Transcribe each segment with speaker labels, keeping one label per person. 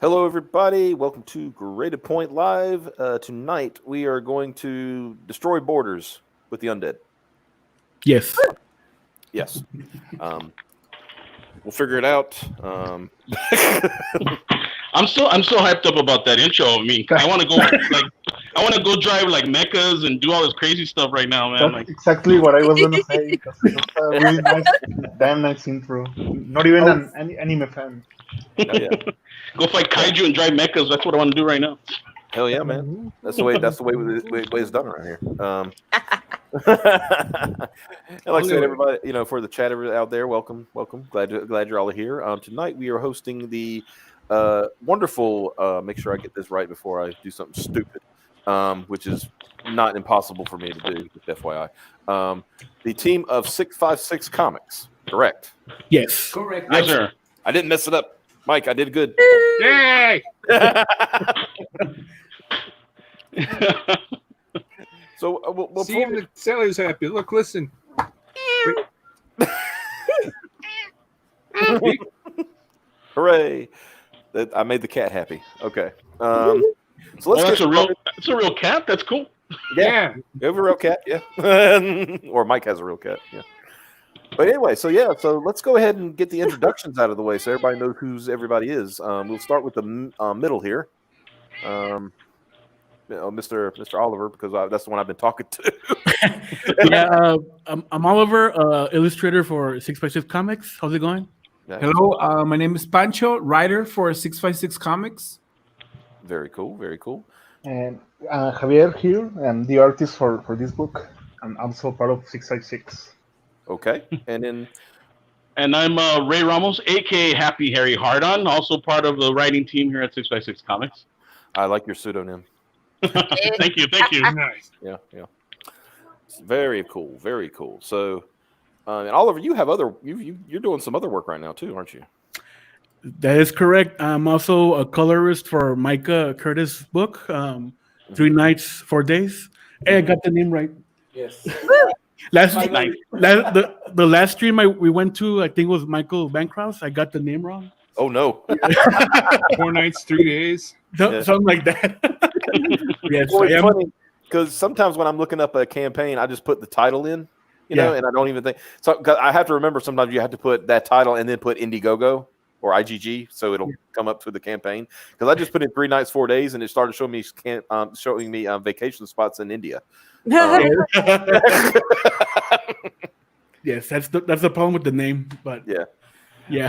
Speaker 1: Hello, everybody. Welcome to Graded Point Live. Tonight, we are going to destroy borders with the undead.
Speaker 2: Yes.
Speaker 1: Yes. We'll figure it out.
Speaker 3: I'm so hyped up about that intro. I mean, I want to go drive like mechas and do all this crazy stuff right now, man.
Speaker 4: That's
Speaker 3: Like,
Speaker 4: exactly what I was gonna say. That's a really damn nice intro. Not even an anime fan.
Speaker 1: Oh, yeah.
Speaker 3: go fight kaiju and drive mechas. That's what I want to do right now.
Speaker 1: Hell yeah, man. That's the way it's done around here. And like I said, everybody, for the chat out there, welcome. Glad you're all here. Tonight we are hosting the wonderful. Make sure I get this right before I do something stupid, which is not impossible for me to do. Just FYI, the team of 656 Comics. Correct.
Speaker 2: Yes.
Speaker 5: Correct.
Speaker 3: Yes, sir.
Speaker 1: I didn't mess it up, Mike. I did good.
Speaker 3: Yay!
Speaker 1: So we'll
Speaker 5: See the sailor's happy. Look, listen.
Speaker 1: Hooray! I made the cat happy. Okay. So let's
Speaker 3: that's a real cat. That's cool.
Speaker 5: Yeah.
Speaker 1: We have a real cat, yeah. Or Mike has a real cat, yeah. But anyway, so let's go ahead and get the introductions out of the way so everybody knows who everybody is. We'll start with the middle here. Mr. Oliver, because that's the one I've been talking to.
Speaker 2: Yeah, I'm Oliver, illustrator for 6x6 Comics. How's it going?
Speaker 1: Nice.
Speaker 5: Hello, my name is Pancho, writer for 656 Comics.
Speaker 1: Very cool, very cool.
Speaker 4: And Javier here. I'm the artist for this book. I'm also part of 656.
Speaker 1: Okay, and then
Speaker 3: And I'm Ray Ramos, aka Happy Harry Hardon, also part of the writing team here at 6x6 Comics.
Speaker 1: I like your pseudonym.
Speaker 3: Thank you.
Speaker 5: Nice.
Speaker 1: Yeah. Very cool, very cool. So, and Oliver, you have you're doing some other work right now too, aren't you?
Speaker 2: That is correct. I'm also a colorist for Micah Curtis' book, 3 Nights, 4 Days. Hey, I got the name right.
Speaker 5: Yes.
Speaker 2: The last stream we went to, I think it was Michael Bancroft. I got the name wrong.
Speaker 1: Oh no.
Speaker 5: 4 nights, 3 days.
Speaker 2: Something like that. Yes,
Speaker 1: Well,
Speaker 2: I
Speaker 1: it's
Speaker 2: am.
Speaker 1: funny because sometimes when I'm looking up a campaign, I just put the title in, and I don't even think. So 'cause I have to remember sometimes you have to put that title and then put Indiegogo or IGG, so it'll come up to the campaign. Because I just put in 3 nights, 4 days, and it started showing me vacation spots in India.
Speaker 2: Yes, that's the problem with the name, but yeah.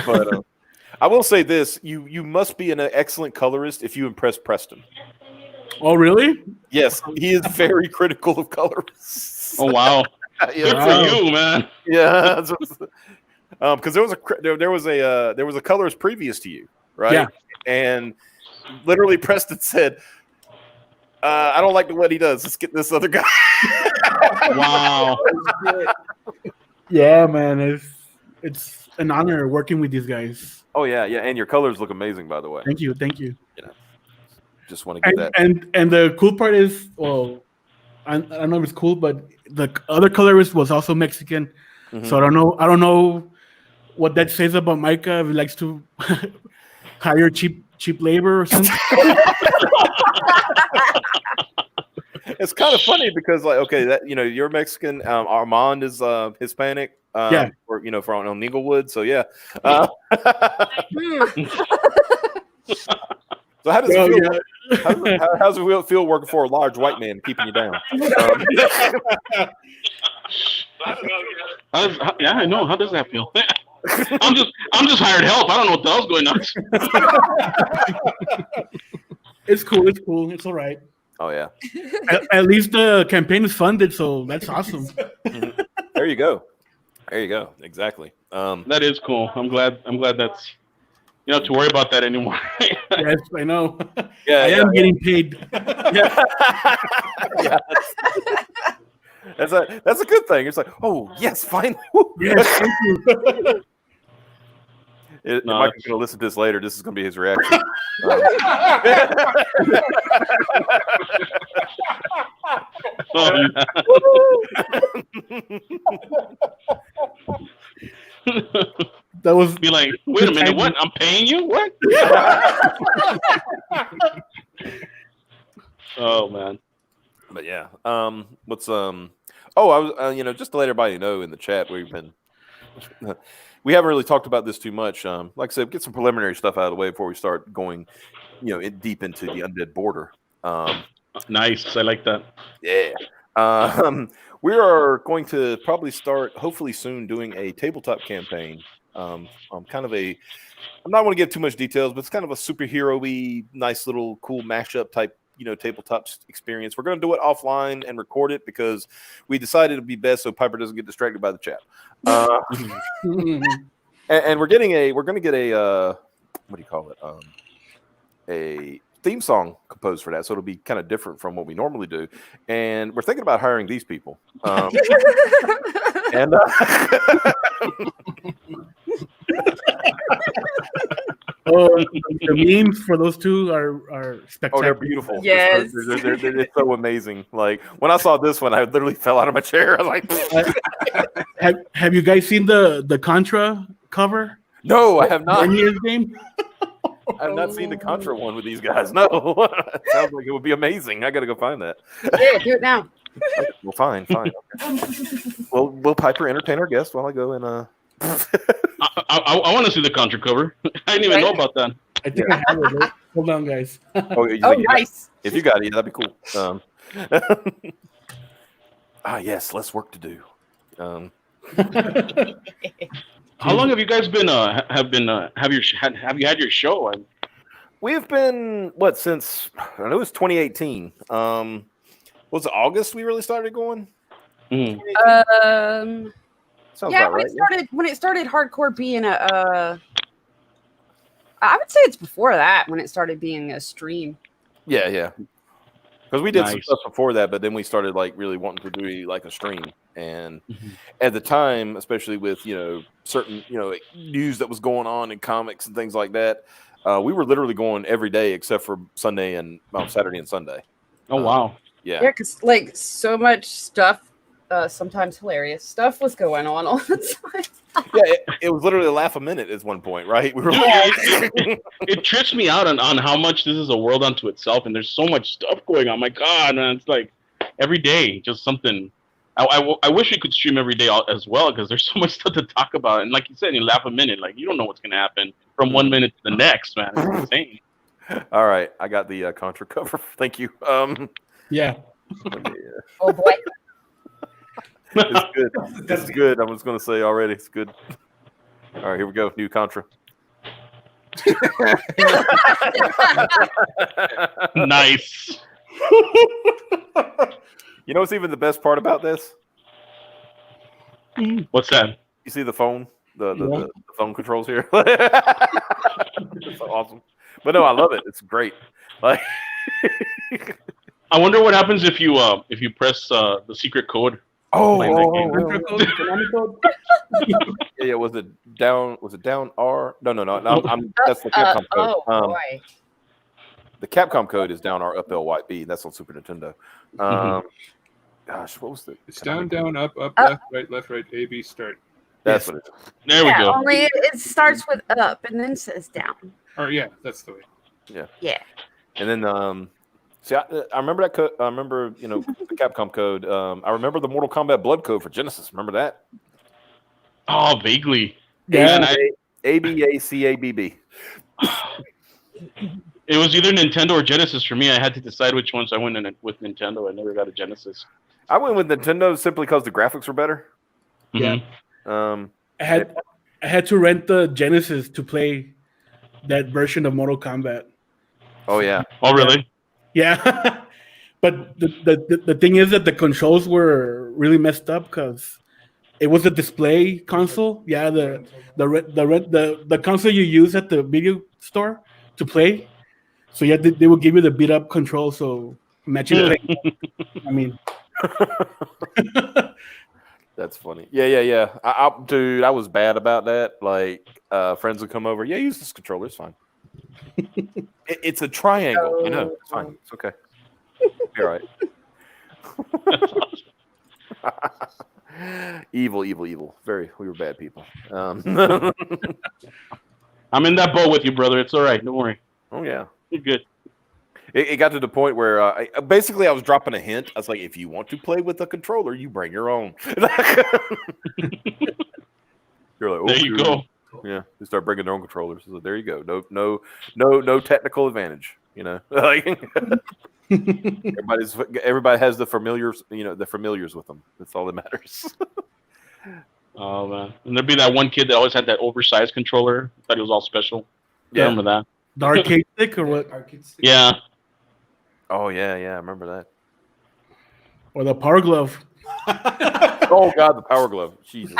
Speaker 1: But I will say this: you must be an excellent colorist if you impress Preston.
Speaker 2: Oh, really?
Speaker 1: Yes, he is very critical of colorists.
Speaker 3: Oh wow.
Speaker 1: Yeah.
Speaker 3: Good for you, man.
Speaker 1: Yeah, because there was a colorist previous to you, right?
Speaker 2: Yeah.
Speaker 1: And literally Preston said, "I don't like what he does. Let's get this other guy."
Speaker 3: Wow.
Speaker 2: Yeah, man, it's an honor working with these guys.
Speaker 1: Oh yeah, and your colors look amazing, by the way.
Speaker 2: Thank you.
Speaker 1: Just want to get that.
Speaker 2: And the cool part is, well, I don't know if it's cool, but the other colorist was also Mexican, so I don't know what that says about Micah if he likes to hire cheap labor or something.
Speaker 1: It's kind of funny because, like, okay, that you're Mexican. Armand is Hispanic.
Speaker 2: Yeah.
Speaker 1: Or from Inglewood. So yeah. So how does it feel? How does it feel working for a large white man keeping you down?
Speaker 3: Yeah, I know. How does that feel? I'm just hired help. I don't know what the hell's going on.
Speaker 2: It's cool. It's all right.
Speaker 1: Oh yeah.
Speaker 2: At least the campaign is funded, so that's awesome.
Speaker 1: There you go. Exactly.
Speaker 3: That is cool. I'm glad that's you don't have to worry about that anymore.
Speaker 2: Yes, I know.
Speaker 1: Yeah,
Speaker 2: I am getting paid.
Speaker 1: Yeah. Yeah. That's a good thing. It's like, oh yes, finally.
Speaker 2: Yes, thank you.
Speaker 1: Mike's gonna listen to this later. This is gonna be his reaction.
Speaker 3: Oh,
Speaker 2: That was
Speaker 3: Be like, wait a minute, what? I'm paying you? What? Oh man.
Speaker 1: But yeah, what's Oh, I was just to let everybody know in the chat we've been. We haven't really talked about this too much. Like I said, get some preliminary stuff out of the way before we start going, deep into the Undead Border.
Speaker 3: Nice. I like that.
Speaker 1: Yeah. We are going to probably start, hopefully soon, doing a tabletop campaign. Kind of a. I'm not want to give too much details, but it's kind of a superhero-y, nice little cool mashup type, tabletop experience. We're going to do it offline and record it because we decided it'd be best so Piper doesn't get distracted by the chat. And we're going to get a what do you call it? A theme song composed for that, so it'll be kind of different from what we normally do. And we're thinking about hiring these people. And
Speaker 2: the memes for those two are spectacular.
Speaker 1: Oh, they're beautiful.
Speaker 6: Yes.
Speaker 1: They're so amazing. Like when I saw this one, I literally fell out of my chair. I was like,
Speaker 2: have you guys seen the Contra cover?
Speaker 1: No, I have not.
Speaker 2: Game?
Speaker 1: I've not seen the Contra one with these guys. No. It sounds like it would be amazing. I got to go find that.
Speaker 6: Yeah, do it now.
Speaker 1: Well, fine. Okay. Well, will Piper entertain our guest while I go and
Speaker 3: I want to see the Contra cover. I didn't even know about that.
Speaker 2: I think I have it. Hold on, guys.
Speaker 1: Oh,
Speaker 6: Nice.
Speaker 1: If you got it, that'd be cool. Yes, less work to do.
Speaker 3: How long have you guys been have you had your show?
Speaker 1: We've been since I know it was 2018. Was it August we really started going? Sounds
Speaker 6: Yeah,
Speaker 1: about right.
Speaker 6: when it started hardcore being I would say it's before that when it started being a stream.
Speaker 1: Yeah. Because we did some
Speaker 3: Nice.
Speaker 1: stuff before that, but then we started like really wanting to do like a stream. And at the time, especially with certain news that was going on in comics and things like that, we were literally going every day except for Sunday and Saturday and Sunday.
Speaker 3: Oh wow.
Speaker 1: Yeah,
Speaker 6: because like so much stuff, sometimes hilarious stuff was going on all the time.
Speaker 1: Yeah, it was literally a laugh a minute at one point, right? We were
Speaker 3: It trips me out on how much this is a world unto itself, and there's so much stuff going on. My God, man, it's like every day, just something. I wish we could stream every day as well because there's so much stuff to talk about. And like you said, you laugh a minute, like you don't know what's gonna happen from 1 minute to the next, man. It's insane.
Speaker 1: All right, I got the Contra cover. Thank you.
Speaker 2: Yeah.
Speaker 6: Oh boy.
Speaker 1: It's good. This is good. I was going to say already. It's good. All right, here we go. New Contra.
Speaker 3: Nice.
Speaker 1: You know what's even the best part about this?
Speaker 3: What's that?
Speaker 1: You see the phone? The phone controls here? It's so awesome. But no, I love it. It's great. Like
Speaker 3: I wonder what happens if you press the secret code.
Speaker 1: Yeah. Was it down R? No. That's the Capcom code.
Speaker 6: Oh boy.
Speaker 1: The Capcom code is down R, up L, Y, B. That's on Super Nintendo. Gosh, what was the?
Speaker 7: It's down, up, left, right, A, B, start.
Speaker 1: That's what it is.
Speaker 3: There we go.
Speaker 6: Only it starts with up and then says down.
Speaker 7: Or yeah, that's the way.
Speaker 6: Yeah.
Speaker 1: And then see, I remember that code. I remember the Capcom code. I remember the Mortal Kombat Blood code for Genesis. Remember that?
Speaker 3: Oh, vaguely.
Speaker 2: Yeah.
Speaker 1: ABACABB.
Speaker 3: It was either Nintendo or Genesis for me. I had to decide which one, so I went in with Nintendo. I never got a Genesis.
Speaker 1: I went with Nintendo simply because the graphics were better.
Speaker 2: Yeah.
Speaker 3: Mm-hmm.
Speaker 2: I had to rent the Genesis to play that version of Mortal Kombat.
Speaker 1: Oh yeah.
Speaker 3: Oh really?
Speaker 2: Yeah. But the thing is that the controls were really messed up because it was a display console. Yeah, the console you use at the video store to play. So yeah, they will give you the beat up control. So imagine I mean,
Speaker 1: that's funny. Yeah. Dude, I was bad about that. Like, friends would come over. Yeah, use this controller. It's fine. It's a triangle. It's fine. It's okay. You're right. Evil, evil, evil. We were bad people.
Speaker 3: I'm in that boat with you, brother. It's all right. Don't worry.
Speaker 1: Oh yeah,
Speaker 3: You're good.
Speaker 1: it got to the point where I was dropping a hint. I was like, if you want to play with a controller, you bring your own. You're like, oh,
Speaker 3: There you go.
Speaker 1: Yeah, they start bringing their own controllers. So there you go. No technical advantage. Like everybody has the familiars. The familiars with them. That's all that matters.
Speaker 3: Oh man, and there'd be that one kid that always had that oversized controller. Thought he was all special.
Speaker 1: Yeah.
Speaker 3: Remember that?
Speaker 2: The arcade stick or what?
Speaker 5: Arcade stick.
Speaker 3: Yeah.
Speaker 1: Oh yeah, I remember that.
Speaker 2: Or the power glove?
Speaker 1: Oh God, the power glove. Jesus.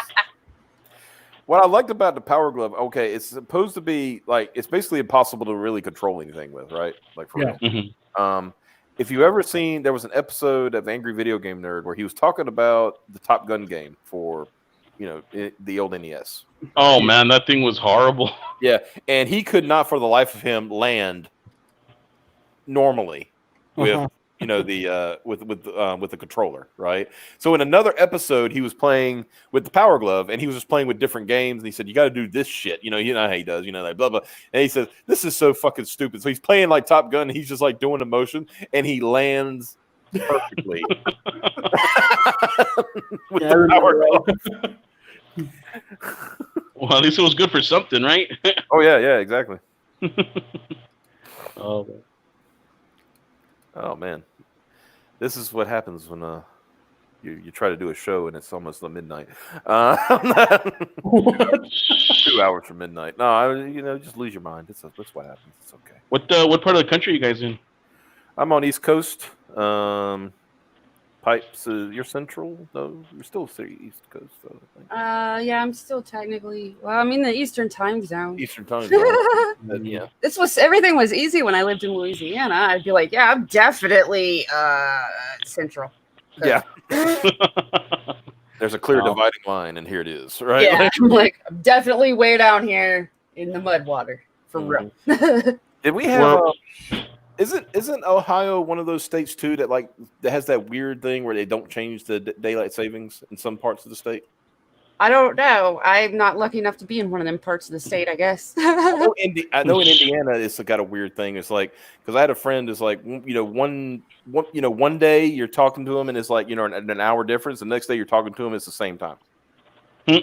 Speaker 1: What I liked about the power glove, okay, it's supposed to be like it's basically impossible to really control anything with, right? Like for real.
Speaker 3: Mm-hmm.
Speaker 1: If you ever seen, there was an episode of Angry Video Game Nerd where he was talking about the Top Gun game for, the old NES.
Speaker 3: Oh man, that thing was horrible.
Speaker 1: Yeah, and he could not, for the life of him, land normally with with the controller, right? So in another episode, he was playing with the Power Glove, and he was just playing with different games. And he said, "You got to do this shit." You know how he does. Like blah blah. And he says, "This is so fucking stupid." So he's playing like Top Gun, and he's just like doing a motion, and he lands perfectly with the Power Glove.
Speaker 3: Well, at least it was good for something, right?
Speaker 1: Oh yeah, exactly.
Speaker 3: Oh.
Speaker 1: Oh man, this is what happens when you try to do a show and it's almost midnight. 2 hours from midnight. No, just lose your mind. That's what happens. It's okay.
Speaker 3: What part of the country are you guys in?
Speaker 1: I'm on East Coast. Pipes, you're Central? No, you're still East Coast. Though, I think.
Speaker 6: Yeah, I'm still technically. Well, I'm in the Eastern time zone.
Speaker 1: Eastern time zone. Yeah.
Speaker 6: Everything was easy when I lived in Louisiana. I'd be like, yeah, I'm definitely Central.
Speaker 1: Yeah. There's a clear dividing line, and here it is, right?
Speaker 6: Yeah, I'm definitely way down here in the mud water for real.
Speaker 1: Did we have? Isn't Ohio one of those states too that has that weird thing where they don't change the daylight savings in some parts of the state?
Speaker 6: I don't know. I'm not lucky enough to be in one of them parts of the state, I guess.
Speaker 1: I know in Indiana it's got a weird thing. It's like because I had a friend who's like one day you're talking to him and it's like an hour difference. The next day you're talking to him, it's the same time.
Speaker 6: Yeah,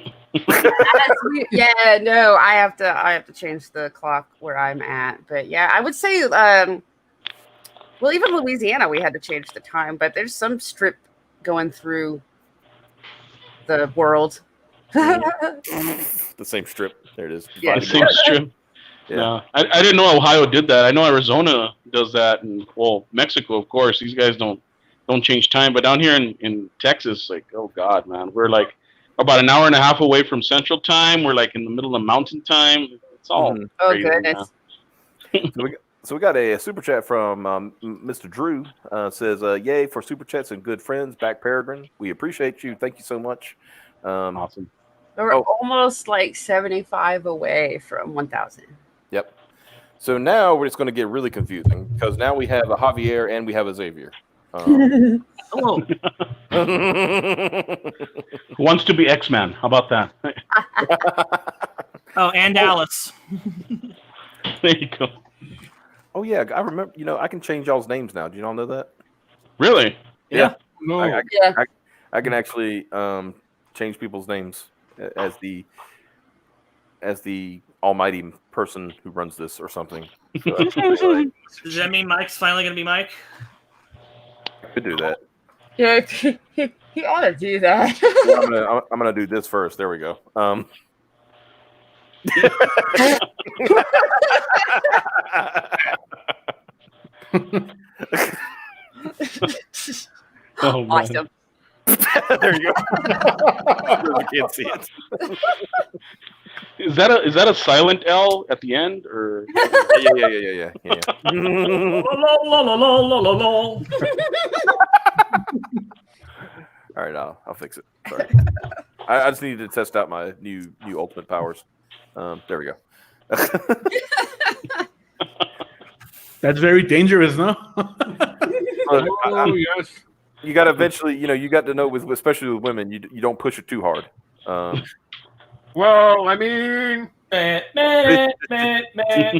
Speaker 6: no, I have to change the clock where I'm at. But yeah, I would say well, even Louisiana, we had to change the time, but there's some strip going through the world.
Speaker 1: The same strip. There it is.
Speaker 6: Yeah.
Speaker 3: The same strip. Yeah. I didn't know Ohio did that. I know Arizona does that, and Mexico, of course. These guys don't change time. But down here in Texas, like, oh God, man, we're like about an hour and a half away from Central Time. We're like in the middle of Mountain Time. It's all crazy,
Speaker 6: goodness.
Speaker 1: So we got a super chat from Mr. Drew. Says, "Yay for super chats and good friends, back Peregrine. We appreciate you. Thank you so much."
Speaker 3: Awesome.
Speaker 6: We're almost like 75 away from 1,000.
Speaker 1: Yep. So now it's going to get really confusing because now we have a Javier and we have a Xavier.
Speaker 6: Hello.
Speaker 3: Who wants to be X-Man? How about that?
Speaker 8: And Alice.
Speaker 3: There you go.
Speaker 1: Oh yeah, I remember. I can change y'all's names now. Do you all know that?
Speaker 3: Really?
Speaker 1: Yeah.
Speaker 7: No.
Speaker 1: I can actually change people's names as the almighty person who runs this or something. So
Speaker 8: Does that mean Mike's finally going to be Mike?
Speaker 1: I could do that.
Speaker 6: Yeah, he ought to do that.
Speaker 1: I'm gonna do this first. There we go.
Speaker 3: Oh, man.
Speaker 6: Awesome.
Speaker 1: There you go. I can't see it.
Speaker 3: Is that a silent L at the end or?
Speaker 1: Yeah. All right, I'll fix it. Sorry. I just needed to test out my new ultimate powers. There we go.
Speaker 2: That's very dangerous, no?
Speaker 7: Oh yes.
Speaker 1: You got to eventually, you got to know especially with women, you don't push it too hard.
Speaker 7: Well, I mean,
Speaker 8: Meh, meh, meh, meh.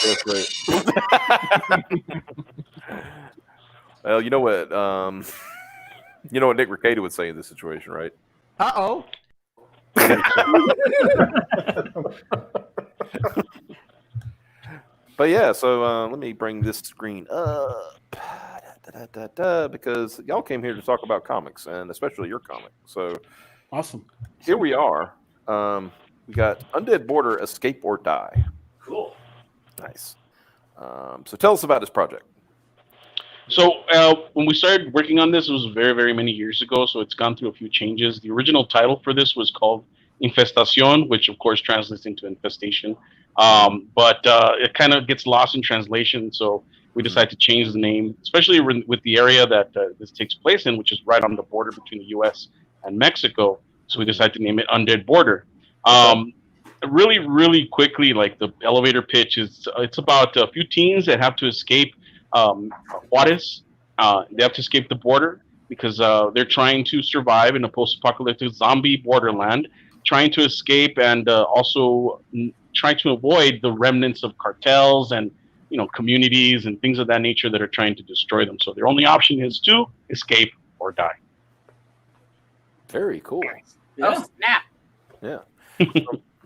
Speaker 1: That's right. Well, you know what? You know what Nick Recato would say in this situation, right?
Speaker 9: Uh-oh.
Speaker 1: But yeah, so let me bring this screen up because y'all came here to talk about comics and especially your comic. So
Speaker 2: Awesome.
Speaker 1: here we are. We got Undead Border, Escape or Die.
Speaker 8: Cool.
Speaker 1: Nice. So tell us about this project.
Speaker 3: So when we started working on this, it was very, very many years ago. So it's gone through a few changes. The original title for this was called Infestación, which of course translates into infestation. But it kind of gets lost in translation. So we decided to change the name, especially with the area that this takes place in, which is right on the border between the U.S. and Mexico. So we decided to name it Undead Border. Really, really quickly, like the elevator pitch is, it's about a few teens that have to escape Juarez. They have to escape the border because they're trying to survive in a post-apocalyptic zombie borderland, trying to escape and also trying to avoid the remnants of cartels and communities and things of that nature that are trying to destroy them. So their only option is to escape or die.
Speaker 1: Very cool.
Speaker 8: Yeah.
Speaker 6: Oh, snap.
Speaker 1: Yeah.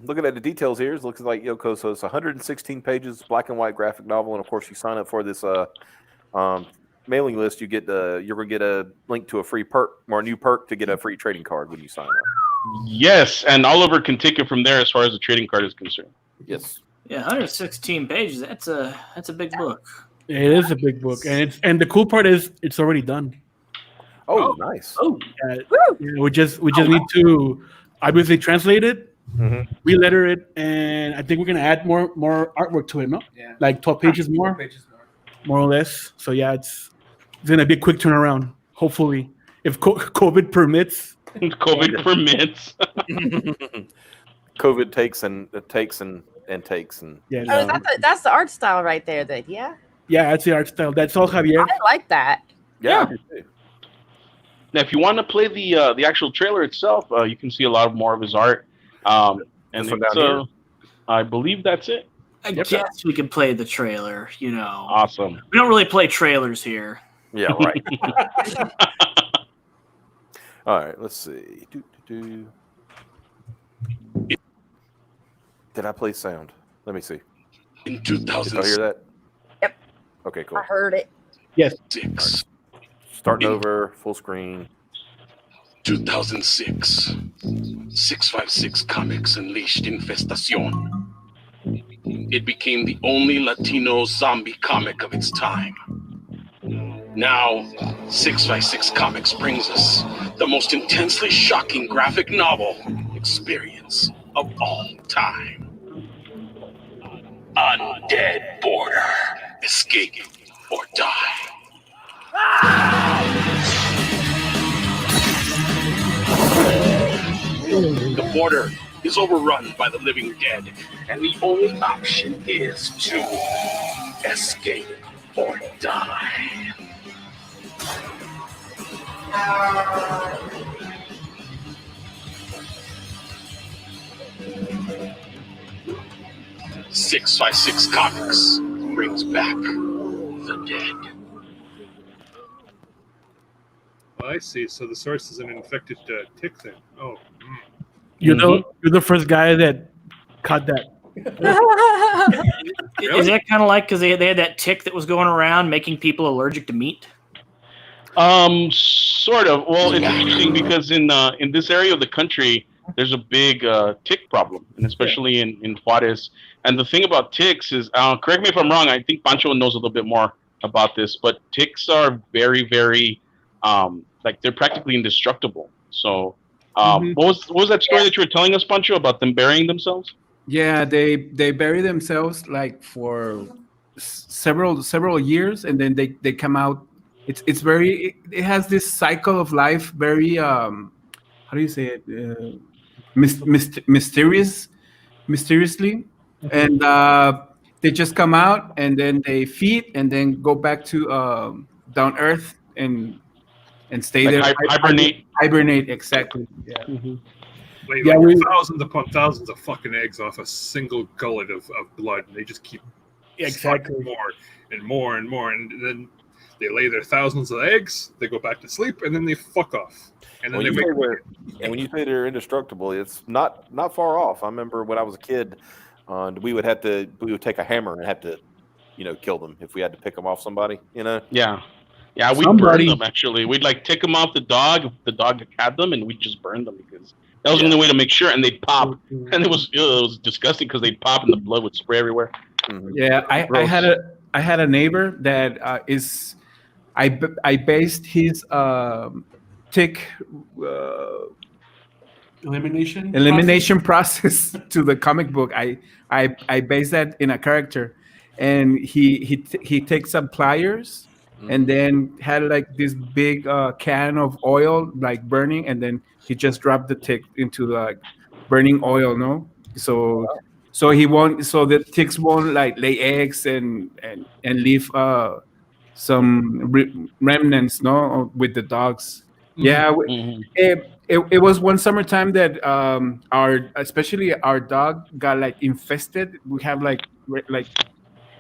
Speaker 1: Looking at the details here, it looks like Yoko. So it's 116 pages, black and white graphic novel, and of course, you sign up for this mailing list. You're gonna get a link to a free perk or a new perk to get a free trading card when you sign up.
Speaker 3: Yes, and Oliver can take it from there as far as the trading card is concerned.
Speaker 1: Yes.
Speaker 8: Yeah, 116 pages. That's a big book.
Speaker 2: It is a big book, and the cool part is it's already done.
Speaker 1: Oh, nice.
Speaker 8: Oh,
Speaker 2: We just need to obviously translate it, re-letter it, and I think we're gonna add more artwork to it. No,
Speaker 5: Yeah.
Speaker 2: like 12 pages more, more or less. So yeah, it's gonna be a quick turnaround. Hopefully, if COVID permits.
Speaker 3: COVID permits.
Speaker 1: COVID takes and takes and
Speaker 2: Yeah,
Speaker 6: Oh, that's the art style right there. Yeah,
Speaker 2: that's the art style. That's all Javier.
Speaker 6: I like that.
Speaker 1: yeah.
Speaker 3: Now, if you want to play the actual trailer itself, you can see a lot more of his art. And
Speaker 1: This one down here?
Speaker 3: I believe that's it.
Speaker 8: I guess we can play the trailer.
Speaker 3: Awesome.
Speaker 8: We don't really play trailers here.
Speaker 1: Yeah, right. All right, let's see. Did I play sound? Let me see.
Speaker 10: In
Speaker 1: Did y'all hear that?
Speaker 6: Yep.
Speaker 1: Okay, cool.
Speaker 6: I heard it.
Speaker 2: Yes.
Speaker 1: Starting over, full screen.
Speaker 10: 2006. 656 Comics unleashed Infestación. It became the only Latino zombie comic of its time. Now, 656 Comics brings us the most intensely shocking graphic novel experience of all time. Undead Border. Escape or die. The border is overrun by the living dead, and the only option is to escape or die. 656 Comics brings back the dead.
Speaker 7: Oh, I see. So the source is an infected tick thing. Oh.
Speaker 2: You're the first guy that caught that.
Speaker 8: Is that kind of like because they had that tick that was going around making people allergic to meat?
Speaker 3: Sort of. Well, it's interesting because in this area of the country, there's a big tick problem, and especially in Juarez. And the thing about ticks is, correct me if I'm wrong, I think Pancho knows a little bit more about this, but ticks are very, very, like they're practically indestructible. So, what was that story that you were telling us, Pancho, about them burying themselves?
Speaker 5: Yeah, they bury themselves like for several years, and then they come out. It's very. It has this cycle of life. Very how do you say it? Mysteriously, and they just come out and then they feed and then go back to down Earth and stay
Speaker 3: Like
Speaker 5: there.
Speaker 3: hibernate.
Speaker 5: Hibernate, exactly. Yeah.
Speaker 3: Mm-hmm.
Speaker 7: Like,
Speaker 2: Yeah,
Speaker 7: thousands upon thousands of fucking eggs off a single gullet of blood, and they just keep
Speaker 2: Exactly.
Speaker 7: sucking more and more and more, and then they lay their thousands of eggs, they go back to sleep, and then they fuck off. And then
Speaker 1: when you say they're indestructible, it's not far off. I remember when I was a kid, we would take a hammer and have to, kill them if we had to pick them off somebody.
Speaker 3: Yeah, we'd burn them. Actually, we'd like take them off the dog. If the dog had them, and we'd just burn them because that was the only way to make sure. And they'd pop, and it was disgusting because they'd pop and the blood would spray everywhere.
Speaker 1: Mm-hmm.
Speaker 5: Yeah, I had a neighbor that I based his tick elimination process to the comic book. I based that in a character, and he takes up pliers and then had like this big can of oil like burning, and then he just dropped the tick into like burning oil. No, so the ticks won't like lay eggs and leave some remnants, no, with the dogs. Yeah, it was one summertime that especially our dog got like infested. We have like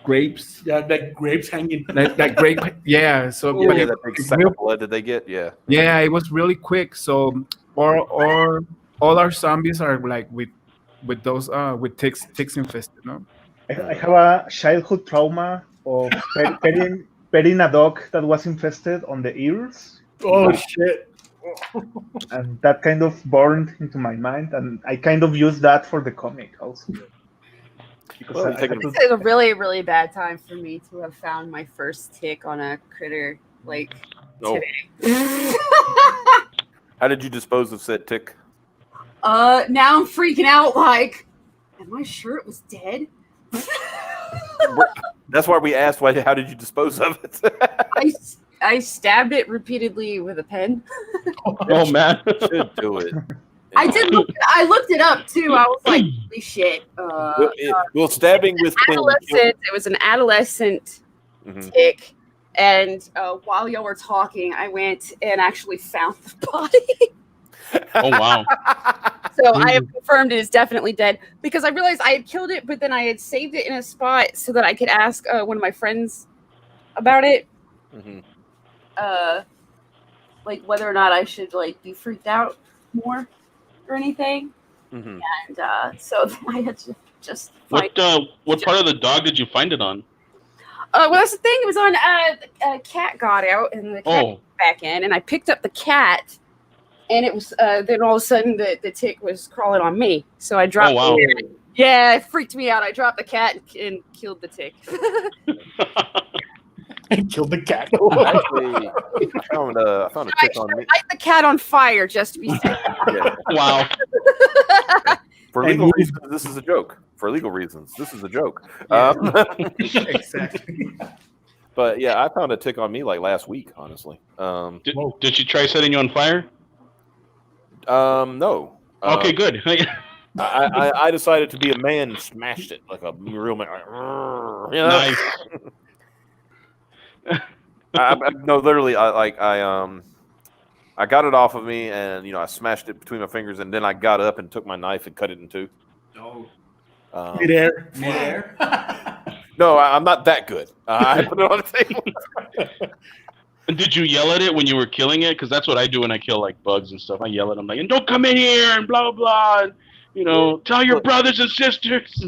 Speaker 5: grapes.
Speaker 2: Yeah, like grapes hanging.
Speaker 5: like grape. Yeah. So
Speaker 1: that big sack of blood that they get. Yeah.
Speaker 5: Yeah, it was really quick. So or all our zombies are like with those with ticks infested. No.
Speaker 4: I have a childhood trauma of petting a dog that was infested on the ears.
Speaker 2: Oh shit.
Speaker 4: And that kind of burned into my mind, and I kind of used that for the comic also.
Speaker 6: This is a really, really bad time for me to have found my first tick on a critter today.
Speaker 1: How did you dispose of said tick?
Speaker 6: Now I'm freaking out. Like, am I sure it was dead?
Speaker 1: That's why we asked, how did you dispose of it?
Speaker 6: I stabbed it repeatedly with a pen.
Speaker 3: Oh man,
Speaker 1: should do it.
Speaker 6: I did. I looked it up too. I was like, "Holy shit!"
Speaker 1: Stabbing with
Speaker 6: adolescent. It was an adolescent tick, and while y'all were talking, I went and actually found the body.
Speaker 3: Oh wow!
Speaker 6: So I have confirmed it is definitely dead because I realized I had killed it, but then I had saved it in a spot so that I could ask one of my friends about it.
Speaker 1: Mm-hmm.
Speaker 6: Like whether or not I should like be freaked out more or anything.
Speaker 1: Mm-hmm.
Speaker 6: And so I had to just
Speaker 3: what part of the dog did you find it on?
Speaker 6: Well, that's the thing. It was on a cat got out and the cat went back in, and I picked up the cat, and it was then all of a sudden the tick was crawling on me, so I dropped.
Speaker 3: Oh wow!
Speaker 6: Yeah, it freaked me out. I dropped the cat and killed the tick.
Speaker 2: And killed the cat.
Speaker 1: Actually, I found a tick on me.
Speaker 6: Light the cat on fire just to be safe.
Speaker 1: Yeah.
Speaker 3: Wow.
Speaker 1: For legal reasons, this is a joke.
Speaker 5: Exactly.
Speaker 1: But yeah, I found a tick on me like last week, honestly.
Speaker 3: Did she try setting you on fire?
Speaker 1: No.
Speaker 3: Okay, good.
Speaker 1: I decided to be a man and smashed it like a real man.
Speaker 3: Nice.
Speaker 1: No, literally, I got it off of me, and I smashed it between my fingers, and then I got up and took my knife and cut it in two.
Speaker 5: Oh.
Speaker 2: Midair.
Speaker 1: No, I'm not that good. I put it on the table.
Speaker 3: And did you yell at it when you were killing it? Because that's what I do when I kill like bugs and stuff. I yell at them like, "And don't come in here," and blah blah blah. And, tell your brothers and sisters.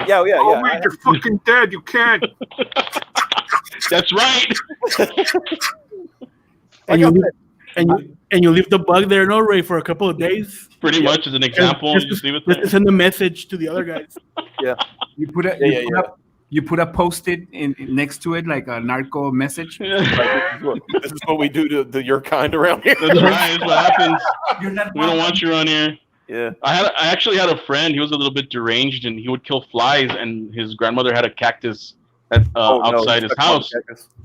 Speaker 1: Yeah.
Speaker 7: Oh, wait, you're fucking dead. You can't.
Speaker 3: That's right.
Speaker 2: And you leave the bug there, no, Ray, for a couple of days.
Speaker 3: Pretty much as an example.
Speaker 2: Just to send a message to the other guys.
Speaker 1: Yeah.
Speaker 5: You put a post-it next to it like a narco message.
Speaker 1: This is what we do to your kind around here.
Speaker 3: That's right. That's what happens. We don't want you around here.
Speaker 1: Yeah.
Speaker 3: I actually had a friend. He was a little bit deranged, and he would kill flies. And his grandmother had a cactus outside his house.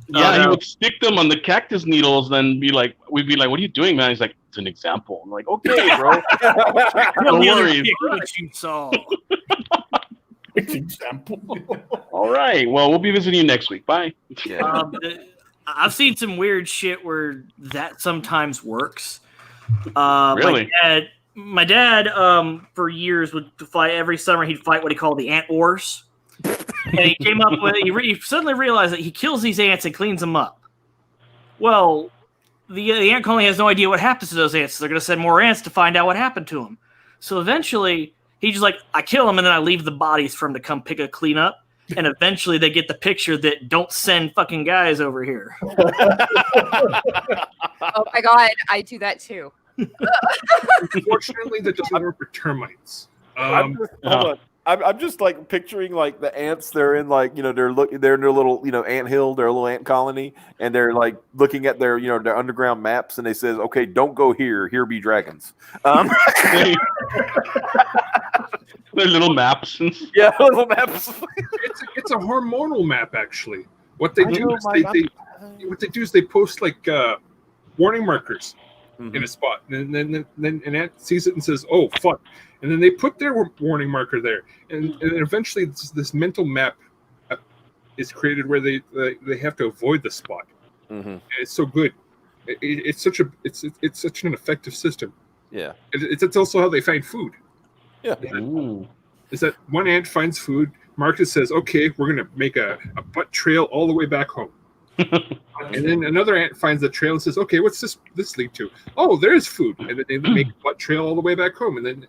Speaker 3: He would stick them on the cactus needles, then we'd be like, "What are you doing, man?" He's like, "It's an example." I'm like, "Okay, bro." No worries.
Speaker 2: Example.
Speaker 3: All right. Well, we'll be visiting you next week. Bye.
Speaker 1: Yeah.
Speaker 8: I've seen some weird shit where that sometimes works.
Speaker 3: Really?
Speaker 8: My dad, for years would fight every summer. He'd fight what he called the ant wars, and he came up with. He suddenly realized that he kills these ants and cleans them up. Well, the ant colony has no idea what happens to those ants. So they're going to send more ants to find out what happened to them. So eventually, he's just like, I kill them and then I leave the bodies for them to come pick a clean up. And eventually, they get the picture that don't send fucking guys over here.
Speaker 6: Oh my god, I do that too.
Speaker 7: Unfortunately, that doesn't work for termites.
Speaker 1: I'm just like picturing like the ants. They're in like they're in their little ant hill, their little ant colony, and they're like looking at their their underground maps, and they says, "Okay, don't go here. Here be dragons."
Speaker 3: Their little maps.
Speaker 1: Yeah, little maps.
Speaker 7: It's a hormonal map actually. What they do is they post like warning markers in a spot, and then an ant sees it and says, "Oh fuck." And then they put their warning marker there, and eventually this mental map is created where they have to avoid the spot. And it's so good. It's such an effective system.
Speaker 1: Yeah.
Speaker 7: It's also how they find food.
Speaker 1: Yeah.
Speaker 7: Is that one ant finds food? Marcus says, "Okay, we're gonna make a butt trail all the way back home." And then another ant finds the trail and says, "Okay, what's this lead to?" "Oh, there's food." And then they make a butt trail all the way back home, and then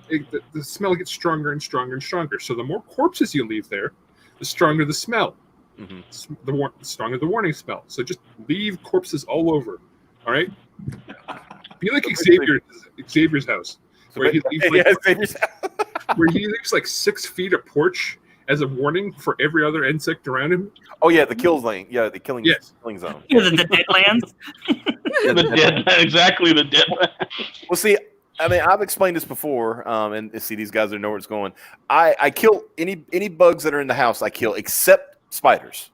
Speaker 7: the smell gets stronger and stronger and stronger. So the more corpses you leave there, the stronger the smell. The stronger the warning smell. So just leave corpses all over. All right. Be like Xavier's house, where he leaves where he leaves like 6 feet of porch as a warning for every other insect around him.
Speaker 1: Oh yeah, the kill lane. Yeah, the killing zone.
Speaker 8: Yeah, the Deadlands.
Speaker 3: Exactly, the Deadlands.
Speaker 1: Well, see, I mean, I've explained this before, and see, these guys know where it's going. I kill any bugs that are in the house. I kill except spiders.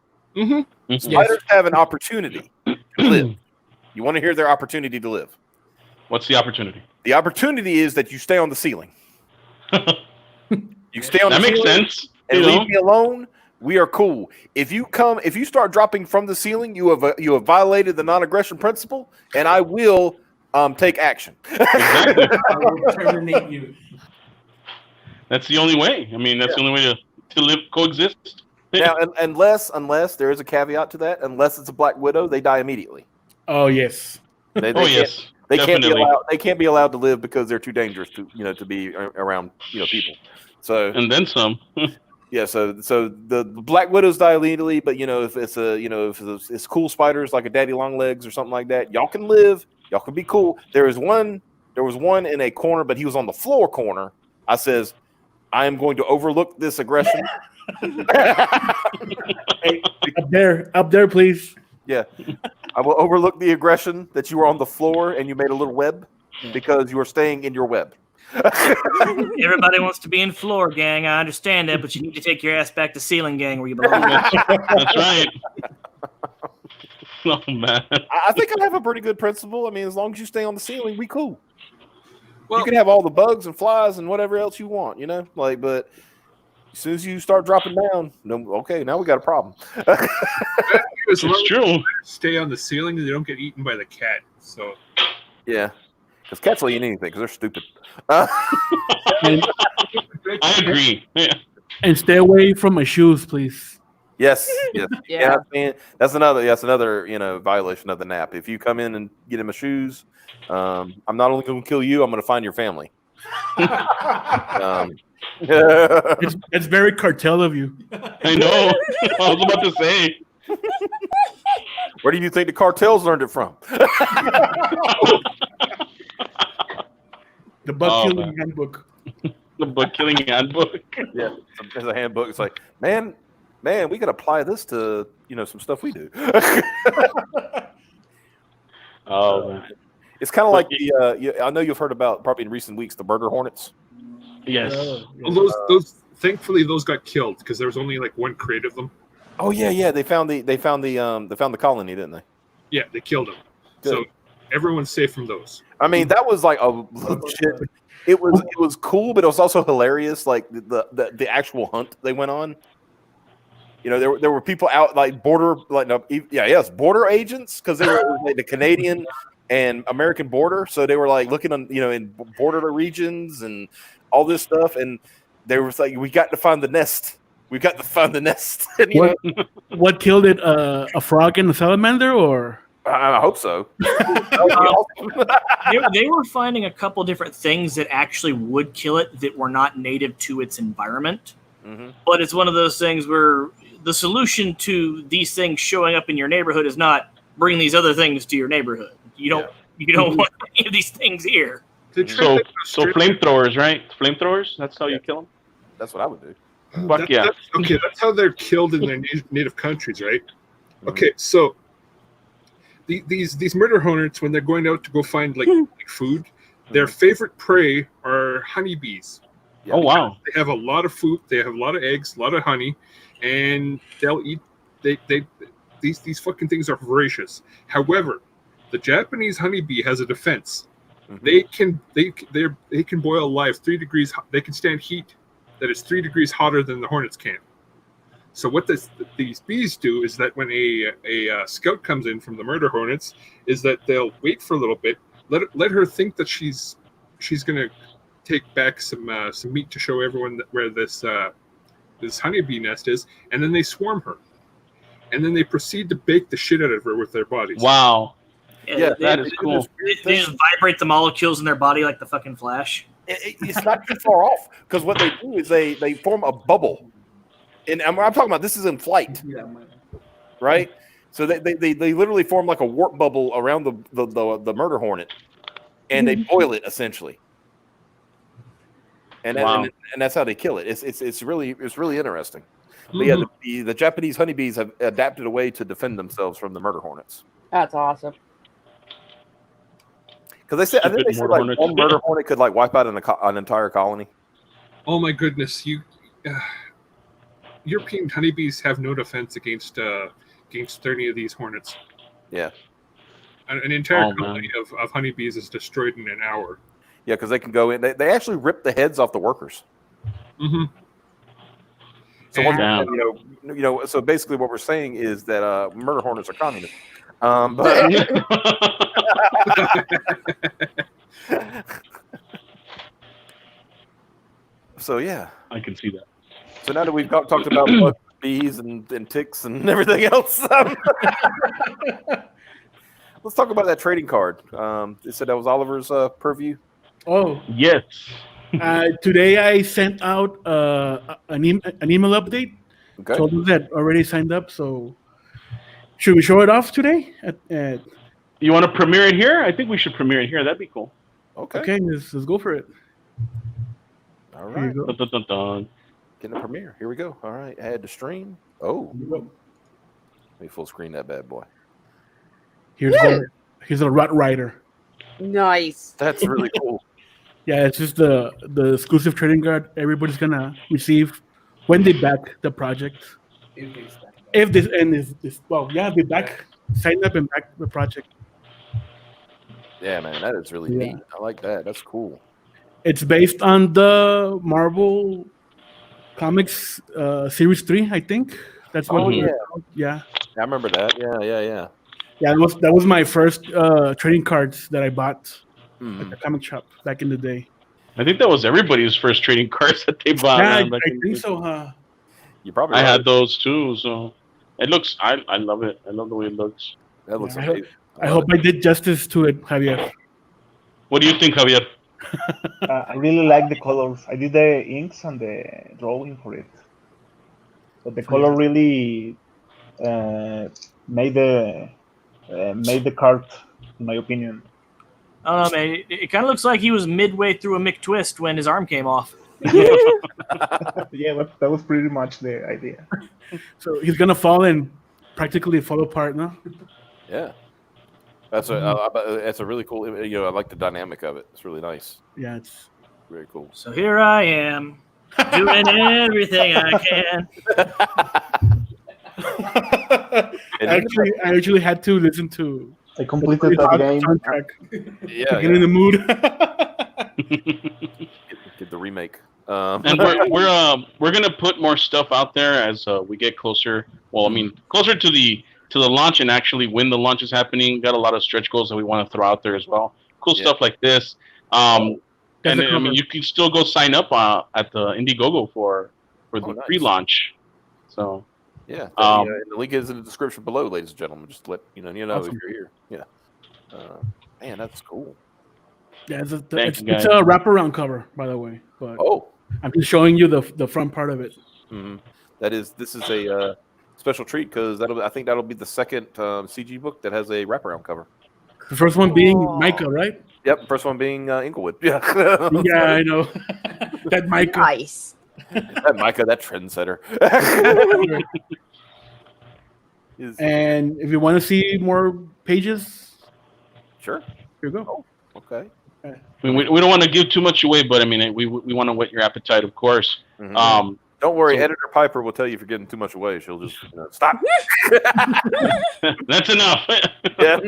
Speaker 1: Spiders have an opportunity to live. You want to hear their opportunity to live?
Speaker 3: What's the opportunity?
Speaker 1: The opportunity is that you stay on the ceiling. You stay on the ceiling. That makes sense. And leave me alone. We are cool. If you start dropping from the ceiling, you have violated the non-aggression principle, and I will take action.
Speaker 2: I will terminate you.
Speaker 3: That's the only way. I mean, that's the only way to live, coexist.
Speaker 1: Now, unless there is a caveat to that, unless it's a Black Widow, they die immediately.
Speaker 2: Oh yes.
Speaker 1: They can't be allowed to live because they're too dangerous to be around people. So
Speaker 3: and then some.
Speaker 1: Yeah, so the Black Widows die immediately, but if it's cool spiders like a daddy long legs or something like that, y'all can live, y'all can be cool. There was one in a corner, but he was on the floor corner. I says, I am going to overlook this aggression.
Speaker 2: Hey, up there, please.
Speaker 1: Yeah, I will overlook the aggression that you were on the floor and you made a little web because you were staying in your web.
Speaker 8: Everybody wants to be in floor gang. I understand that, but you need to take your ass back to ceiling gang where you belong.
Speaker 3: That's right. Oh man,
Speaker 1: I think I have a pretty good principle. I mean, as long as you stay on the ceiling, we cool. Well, you can have all the bugs and flies and whatever else you want, but as soon as you start dropping down, now we got a problem.
Speaker 7: It's
Speaker 3: true.
Speaker 7: Stay on the ceiling and they don't get eaten by the cat. So
Speaker 1: yeah. Because cats will eat anything because they're stupid.
Speaker 3: I agree. Yeah.
Speaker 2: And stay away from my shoes, please.
Speaker 1: Yes.
Speaker 6: Yeah.
Speaker 1: Man, that's another violation of the nap. If you come in and get in my shoes, I'm not only going to kill you, I'm going to find your family.
Speaker 2: It's very cartel of you.
Speaker 3: I know. I was about to say.
Speaker 1: Where do you think the cartels learned it from?
Speaker 2: The bug killing handbook.
Speaker 3: The bug killing handbook.
Speaker 1: Yeah, there's a handbook. It's like, man, we could apply this to some stuff we do.
Speaker 3: Man.
Speaker 1: It's kind of like I know you've heard about probably in recent weeks the burger hornets.
Speaker 3: Yes.
Speaker 7: Those thankfully those got killed because there was only like one crate of them.
Speaker 1: Oh yeah. They found the colony, didn't they?
Speaker 7: Yeah, they killed them.
Speaker 1: Good.
Speaker 7: So everyone's safe from those.
Speaker 1: I mean, that was like a legit. it was cool, but it was also hilarious. Like the actual hunt they went on. You know, there were people out like border border agents because they were like the Canadian and American border, so they were like looking on in border regions and all this stuff, and they were like, we got to find the nest. We got to find the nest. And,
Speaker 2: what killed it? A frog and a salamander, or?
Speaker 1: I hope so.
Speaker 8: They were finding a couple different things that actually would kill it that were not native to its environment. Mm-hmm. But it's one of those things where the solution to these things showing up in your neighborhood is not bring these other things to your neighborhood. You don't want any of these things here.
Speaker 3: So flamethrowers, right? Flamethrowers. That's how you kill them.
Speaker 1: That's what I would do.
Speaker 3: Fuck yeah.
Speaker 7: That's how they're killed in their native countries, right? Mm-hmm. Okay, so these murder hornets, when they're going out to go find like food, their favorite prey are honeybees.
Speaker 3: Yeah. Oh wow!
Speaker 7: They have a lot of food. They have a lot of eggs, a lot of honey, and they'll eat. These fucking things are voracious. However, the Japanese honeybee has a defense. Mm-hmm. They can boil alive 3 degrees. They can stand heat that is 3 degrees hotter than the hornets can. So what these bees do is that when a scout comes in from the murder hornets, is that they'll wait for a little bit, let her think that she's gonna take back some meat to show everyone where this honeybee nest is, and then they swarm her, and then they proceed to bake the shit out of her with their bodies.
Speaker 3: Wow.
Speaker 8: Yeah, that is cool. They just vibrate the molecules in their body like the fucking Flash.
Speaker 1: It's not too far off, because what they do is they form a bubble, and I'm talking about this is in flight, right? So they literally form like a warp bubble around the murder hornet, and they boil it essentially, and that's how they kill it. It's really interesting. But yeah, the Japanese honeybees have adapted a way to defend themselves from the murder hornets.
Speaker 6: That's awesome.
Speaker 1: Because I think they said like one murder hornet could like wipe out an entire colony.
Speaker 7: Oh my goodness! European honeybees have no defense against 30 of these hornets.
Speaker 1: Yeah,
Speaker 7: an entire colony of honeybees is destroyed in an hour.
Speaker 1: Yeah, because they can go in. They actually rip the heads off the workers.
Speaker 7: Mm-hmm.
Speaker 1: So so basically, what we're saying is that murder hornets are communists. But so yeah,
Speaker 3: I can see that.
Speaker 1: So now that we've talked about bees and ticks and everything else, let's talk about that trading card. They said that was Oliver's purview.
Speaker 2: Oh
Speaker 3: yes.
Speaker 2: Today I sent out an email update.
Speaker 1: Okay.
Speaker 2: Told them that already signed up. So should we show it off today?
Speaker 3: You want to premiere it here? I think we should premiere it here. That'd be cool.
Speaker 2: Okay, let's go for it.
Speaker 1: All right.
Speaker 3: Dun, dun, dun, dun.
Speaker 1: Getting a premiere. Here we go. All right. Add to stream. Oh. Let me full screen that bad boy.
Speaker 2: Here's a Rat Rider.
Speaker 6: Nice.
Speaker 1: That's really cool.
Speaker 2: Yeah, it's just the exclusive trading card everybody's gonna receive when they back the project. If they back, sign up and back the project.
Speaker 1: Yeah, man, that is really neat. I like that. That's cool.
Speaker 2: It's based on the Marvel Comics Series 3, I think. That's what. Yeah.
Speaker 1: I remember that. Yeah.
Speaker 2: Yeah, that was my first trading cards that I bought at the comic shop back in the day.
Speaker 3: I think that was everybody's first trading cards that they bought.
Speaker 2: Yeah, I think so, huh?
Speaker 1: You probably.
Speaker 3: I had those too, so it looks. I love it. I love the way it looks.
Speaker 1: That looks amazing.
Speaker 2: I hope I did justice to it, Javier.
Speaker 3: What do you think, Javier?
Speaker 4: I really like the colors. I did the inks and the drawing for it, but the color really made the card, in my opinion.
Speaker 8: I don't know, man. It kind of looks like he was midway through a McTwist when his arm came off.
Speaker 4: Yeah, that was pretty much the idea.
Speaker 2: So he's gonna fall and practically fall apart now.
Speaker 1: Yeah, that's a really cool. I like the dynamic of it. It's really nice.
Speaker 2: Yeah, it's
Speaker 1: very cool.
Speaker 8: So here I am, doing everything I can.
Speaker 2: I actually had to listen to.
Speaker 4: I completed that game.
Speaker 2: Soundtrack. Yeah, to get in the mood.
Speaker 1: Get the remake.
Speaker 3: And we're gonna put more stuff out there as we get closer. Well, I mean, closer to the launch, and actually when the launch is happening, got a lot of stretch goals that we want to throw out there as well. Cool stuff like this. And I mean, you can still go sign up at the Indiegogo for the pre-launch. So
Speaker 1: yeah, the link is in the description below, ladies and gentlemen. Just let you know
Speaker 2: awesome.
Speaker 1: if you're here. Yeah, man, that's cool.
Speaker 2: Yeah, it's a wraparound cover, by the way. But I'm just showing you the front part of it.
Speaker 1: Mm-hmm. This is a special treat because I think that'll be the second CG book that has a wraparound cover.
Speaker 2: The first one being Micah, right?
Speaker 1: Yep, first one being Inglewood. Yeah,
Speaker 2: yeah, I know. That Micah.
Speaker 6: Nice.
Speaker 1: That Micah, that trendsetter.
Speaker 2: And if you want to see more pages,
Speaker 1: sure.
Speaker 2: Here you go.
Speaker 1: Oh, okay.
Speaker 3: I mean, we don't want to give too much away, but I mean, we want to whet your appetite, of course.
Speaker 1: Mm-hmm. Don't worry, Editor Piper will tell you if you're getting too much away. She'll just stop.
Speaker 3: That's enough.
Speaker 1: Yeah.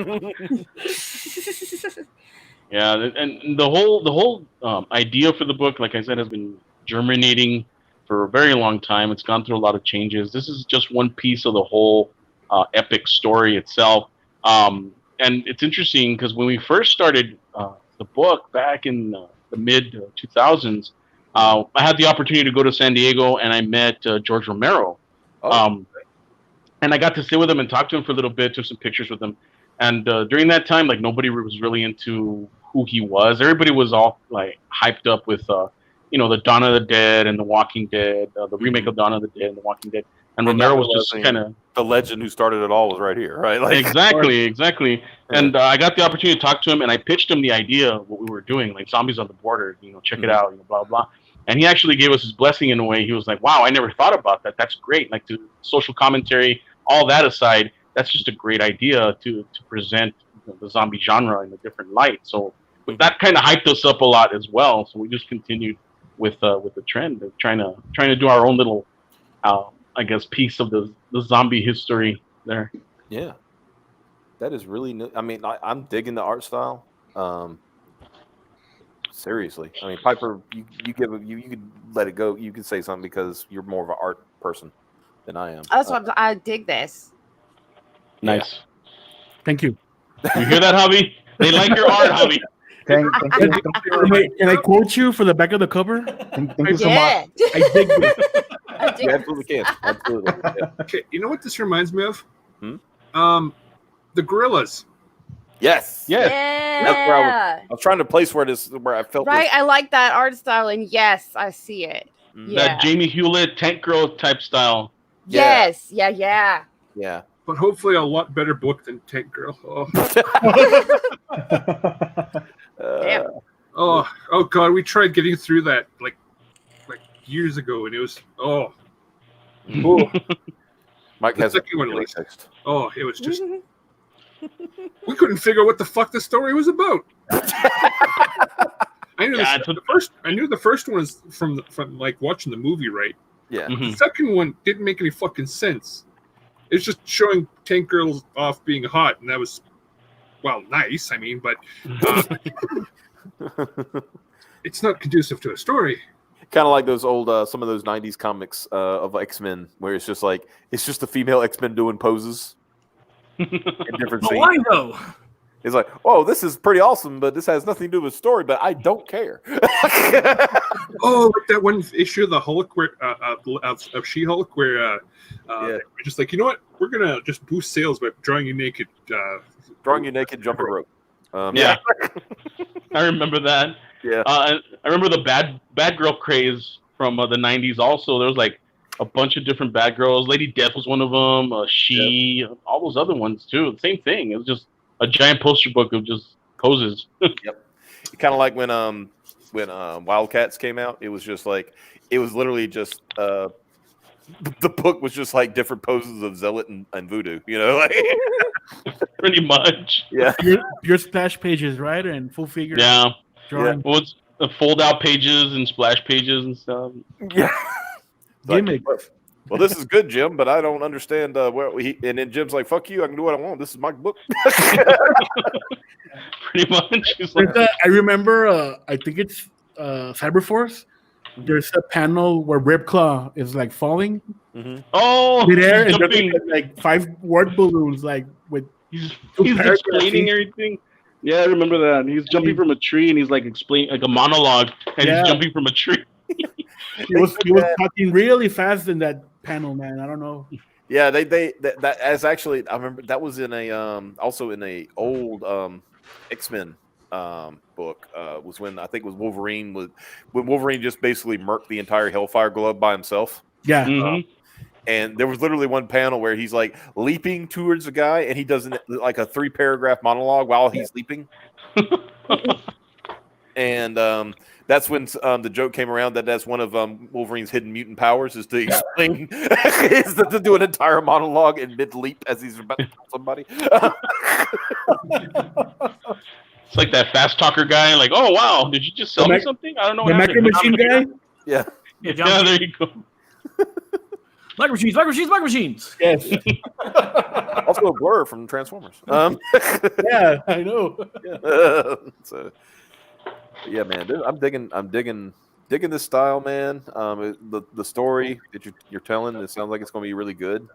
Speaker 3: Yeah, and the whole idea for the book, like I said, has been germinating for a very long time. It's gone through a lot of changes. This is just one piece of the whole epic story itself. And it's interesting because when we first started the book back in the mid 2000s, I had the opportunity to go to San Diego, and I met George Romero. And I got to sit with him and talk to him for a little bit, took some pictures with him. And during that time, like, nobody was really into who he was. Everybody was all like hyped up with, the Dawn of the Dead and The Walking Dead, the remake of Dawn of the Dead and The Walking Dead. And Romero was just kind of
Speaker 1: the legend who started it all was right here, right? Like,
Speaker 3: exactly. And I got the opportunity to talk to him, and I pitched him the idea of what we were doing, like Zombies on the Border. Check it out, blah blah. And he actually gave us his blessing in a way. He was like, "Wow, I never thought about that. That's great. Like, to social commentary, all that aside, that's just a great idea to present the zombie genre in a different light." So that kind of hyped us up a lot as well. So we just continued with the trend of trying to do our own little, I guess, piece of the zombie history there.
Speaker 1: Yeah, that is really. I mean, I'm digging the art style. Seriously, I mean, Piper, you could let it go. You could say something because you're more of an art person than I am.
Speaker 6: That's what I dig this.
Speaker 3: Nice.
Speaker 2: Yeah. Thank you.
Speaker 3: You hear that, Javi? They like your art, Javi.
Speaker 4: Thank you.
Speaker 2: Can I quote you for the back of the cover?
Speaker 4: Thank you so much.
Speaker 2: I dig this.
Speaker 1: You absolutely can. Absolutely. Yeah.
Speaker 7: Okay, you know what this reminds me of? The Gorillas.
Speaker 1: Yes.
Speaker 6: Yeah.
Speaker 1: That's where I was trying to place where I felt.
Speaker 6: Right. I like that art style, and yes, I see it. Yeah.
Speaker 3: That Jamie Hewlett Tank Girl type style.
Speaker 6: Yes. Yeah.
Speaker 1: Yeah.
Speaker 7: But hopefully a lot better book than Tank Girl. Oh.
Speaker 6: Damn.
Speaker 7: Oh God, we tried getting through that like years ago, and it was
Speaker 1: Mike has
Speaker 7: the second one
Speaker 1: really
Speaker 7: was
Speaker 1: text.
Speaker 7: Oh, it was just we couldn't figure out what the fuck the story was about. I knew the first one was from like watching the movie, right?
Speaker 1: Yeah.
Speaker 3: Mm-hmm.
Speaker 7: The second one didn't make any fucking sense. It's just showing Tank Girls off being hot, and that was, well, nice. I mean, but it's not conducive to a story.
Speaker 1: Kind of like those old, some of those '90s comics of X-Men, where it's just the female X-Men doing poses in different scenes.
Speaker 8: Why though?
Speaker 1: It's like, oh, this is pretty awesome, but this has nothing to do with story. But I don't care.
Speaker 7: Oh, like that one issue of the Hulk where of She-Hulk, where we're just like, you know what, we're gonna just boost sales by drawing you naked,
Speaker 1: jumping rope.
Speaker 3: Yeah, I remember that.
Speaker 1: Yeah,
Speaker 3: I remember the bad girl craze from the '90s. Also, there was like a bunch of different bad girls. Lady Death was one of them. All those other ones too. Same thing. It was just a giant poster book of just poses.
Speaker 1: Yep. Kind of like when Wildcats came out. It was literally just the book was just like different poses of Zealot and Voodoo.
Speaker 3: Pretty much.
Speaker 1: Yeah.
Speaker 2: Your splash pages, right, and full figure.
Speaker 3: Yeah.
Speaker 2: Drawing.
Speaker 3: Well, it's the fold out pages and splash pages and stuff.
Speaker 1: Yeah.
Speaker 2: Gimmick.
Speaker 1: well, this is good, Jim, but I don't understand where he. And then Jim's like, "Fuck you! I can do what I want. This is my book."
Speaker 3: Pretty much.
Speaker 2: I remember. I think it's Cyberforce. There's a panel where Ripclaw is like falling.
Speaker 3: Oh,
Speaker 2: there,
Speaker 3: he's
Speaker 2: and
Speaker 3: jumping.
Speaker 2: there's like 5 word balloons, like with.
Speaker 3: He's
Speaker 2: paragraphs
Speaker 3: explaining
Speaker 2: each.
Speaker 3: everything. Yeah, I remember that. He's jumping from a tree and he's like explaining like a monologue, and he's jumping from a tree.
Speaker 2: He was talking really fast in that panel, man. I don't know.
Speaker 1: Yeah, that as actually I remember that was in a also in a old X-Men book was when I think it was Wolverine when Wolverine just basically murked the entire Hellfire Club by himself.
Speaker 2: Yeah.
Speaker 1: And there was literally one panel where he's like leaping towards a guy and he does like a 3-paragraph monologue while he's leaping. And that's when the joke came around that's one of Wolverine's hidden mutant powers is to explain is to do an entire monologue in mid leap as he's about to kill somebody.
Speaker 3: It's like that fast talker guy, like, oh wow, did you just sell me something? I don't know.
Speaker 2: The Micro Machine guy.
Speaker 1: Yeah.
Speaker 3: Yeah, there you go.
Speaker 8: Micro Machines.
Speaker 2: Yes.
Speaker 1: Also a Blur from Transformers.
Speaker 2: Yeah, I know.
Speaker 1: So, yeah, man, dude, I'm digging this style, man. The story that you're telling, it sounds like it's going to be really good.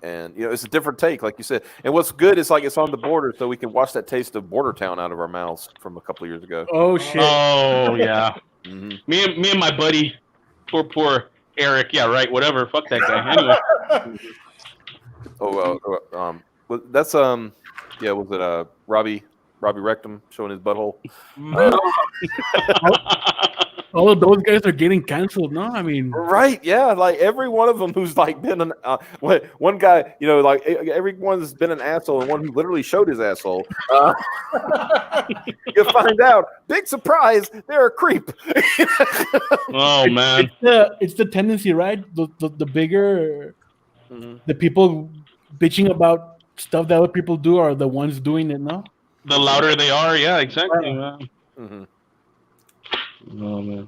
Speaker 1: And it's a different take, like you said. And what's good is like it's on the border, so we can watch that taste of Border Town out of our mouths from a couple of years ago.
Speaker 2: Oh shit!
Speaker 3: Oh yeah. Me and my buddy, poor Eric. Yeah, right. Whatever. Fuck that guy. Anyway.
Speaker 1: That's yeah. Was it Robbie Rectum showing his butthole?
Speaker 2: All of those guys are getting canceled, no? I mean,
Speaker 1: right? Yeah, like every one of them who's like been an one guy, like everyone's been an asshole, and one who literally showed his asshole. You find out, big surprise, they're a creep.
Speaker 3: Oh man,
Speaker 2: it's the tendency, right? The bigger the people bitching about stuff that other people do are the ones doing it, no?
Speaker 3: The louder they are, yeah, exactly.
Speaker 1: Mm-hmm.
Speaker 3: Oh man.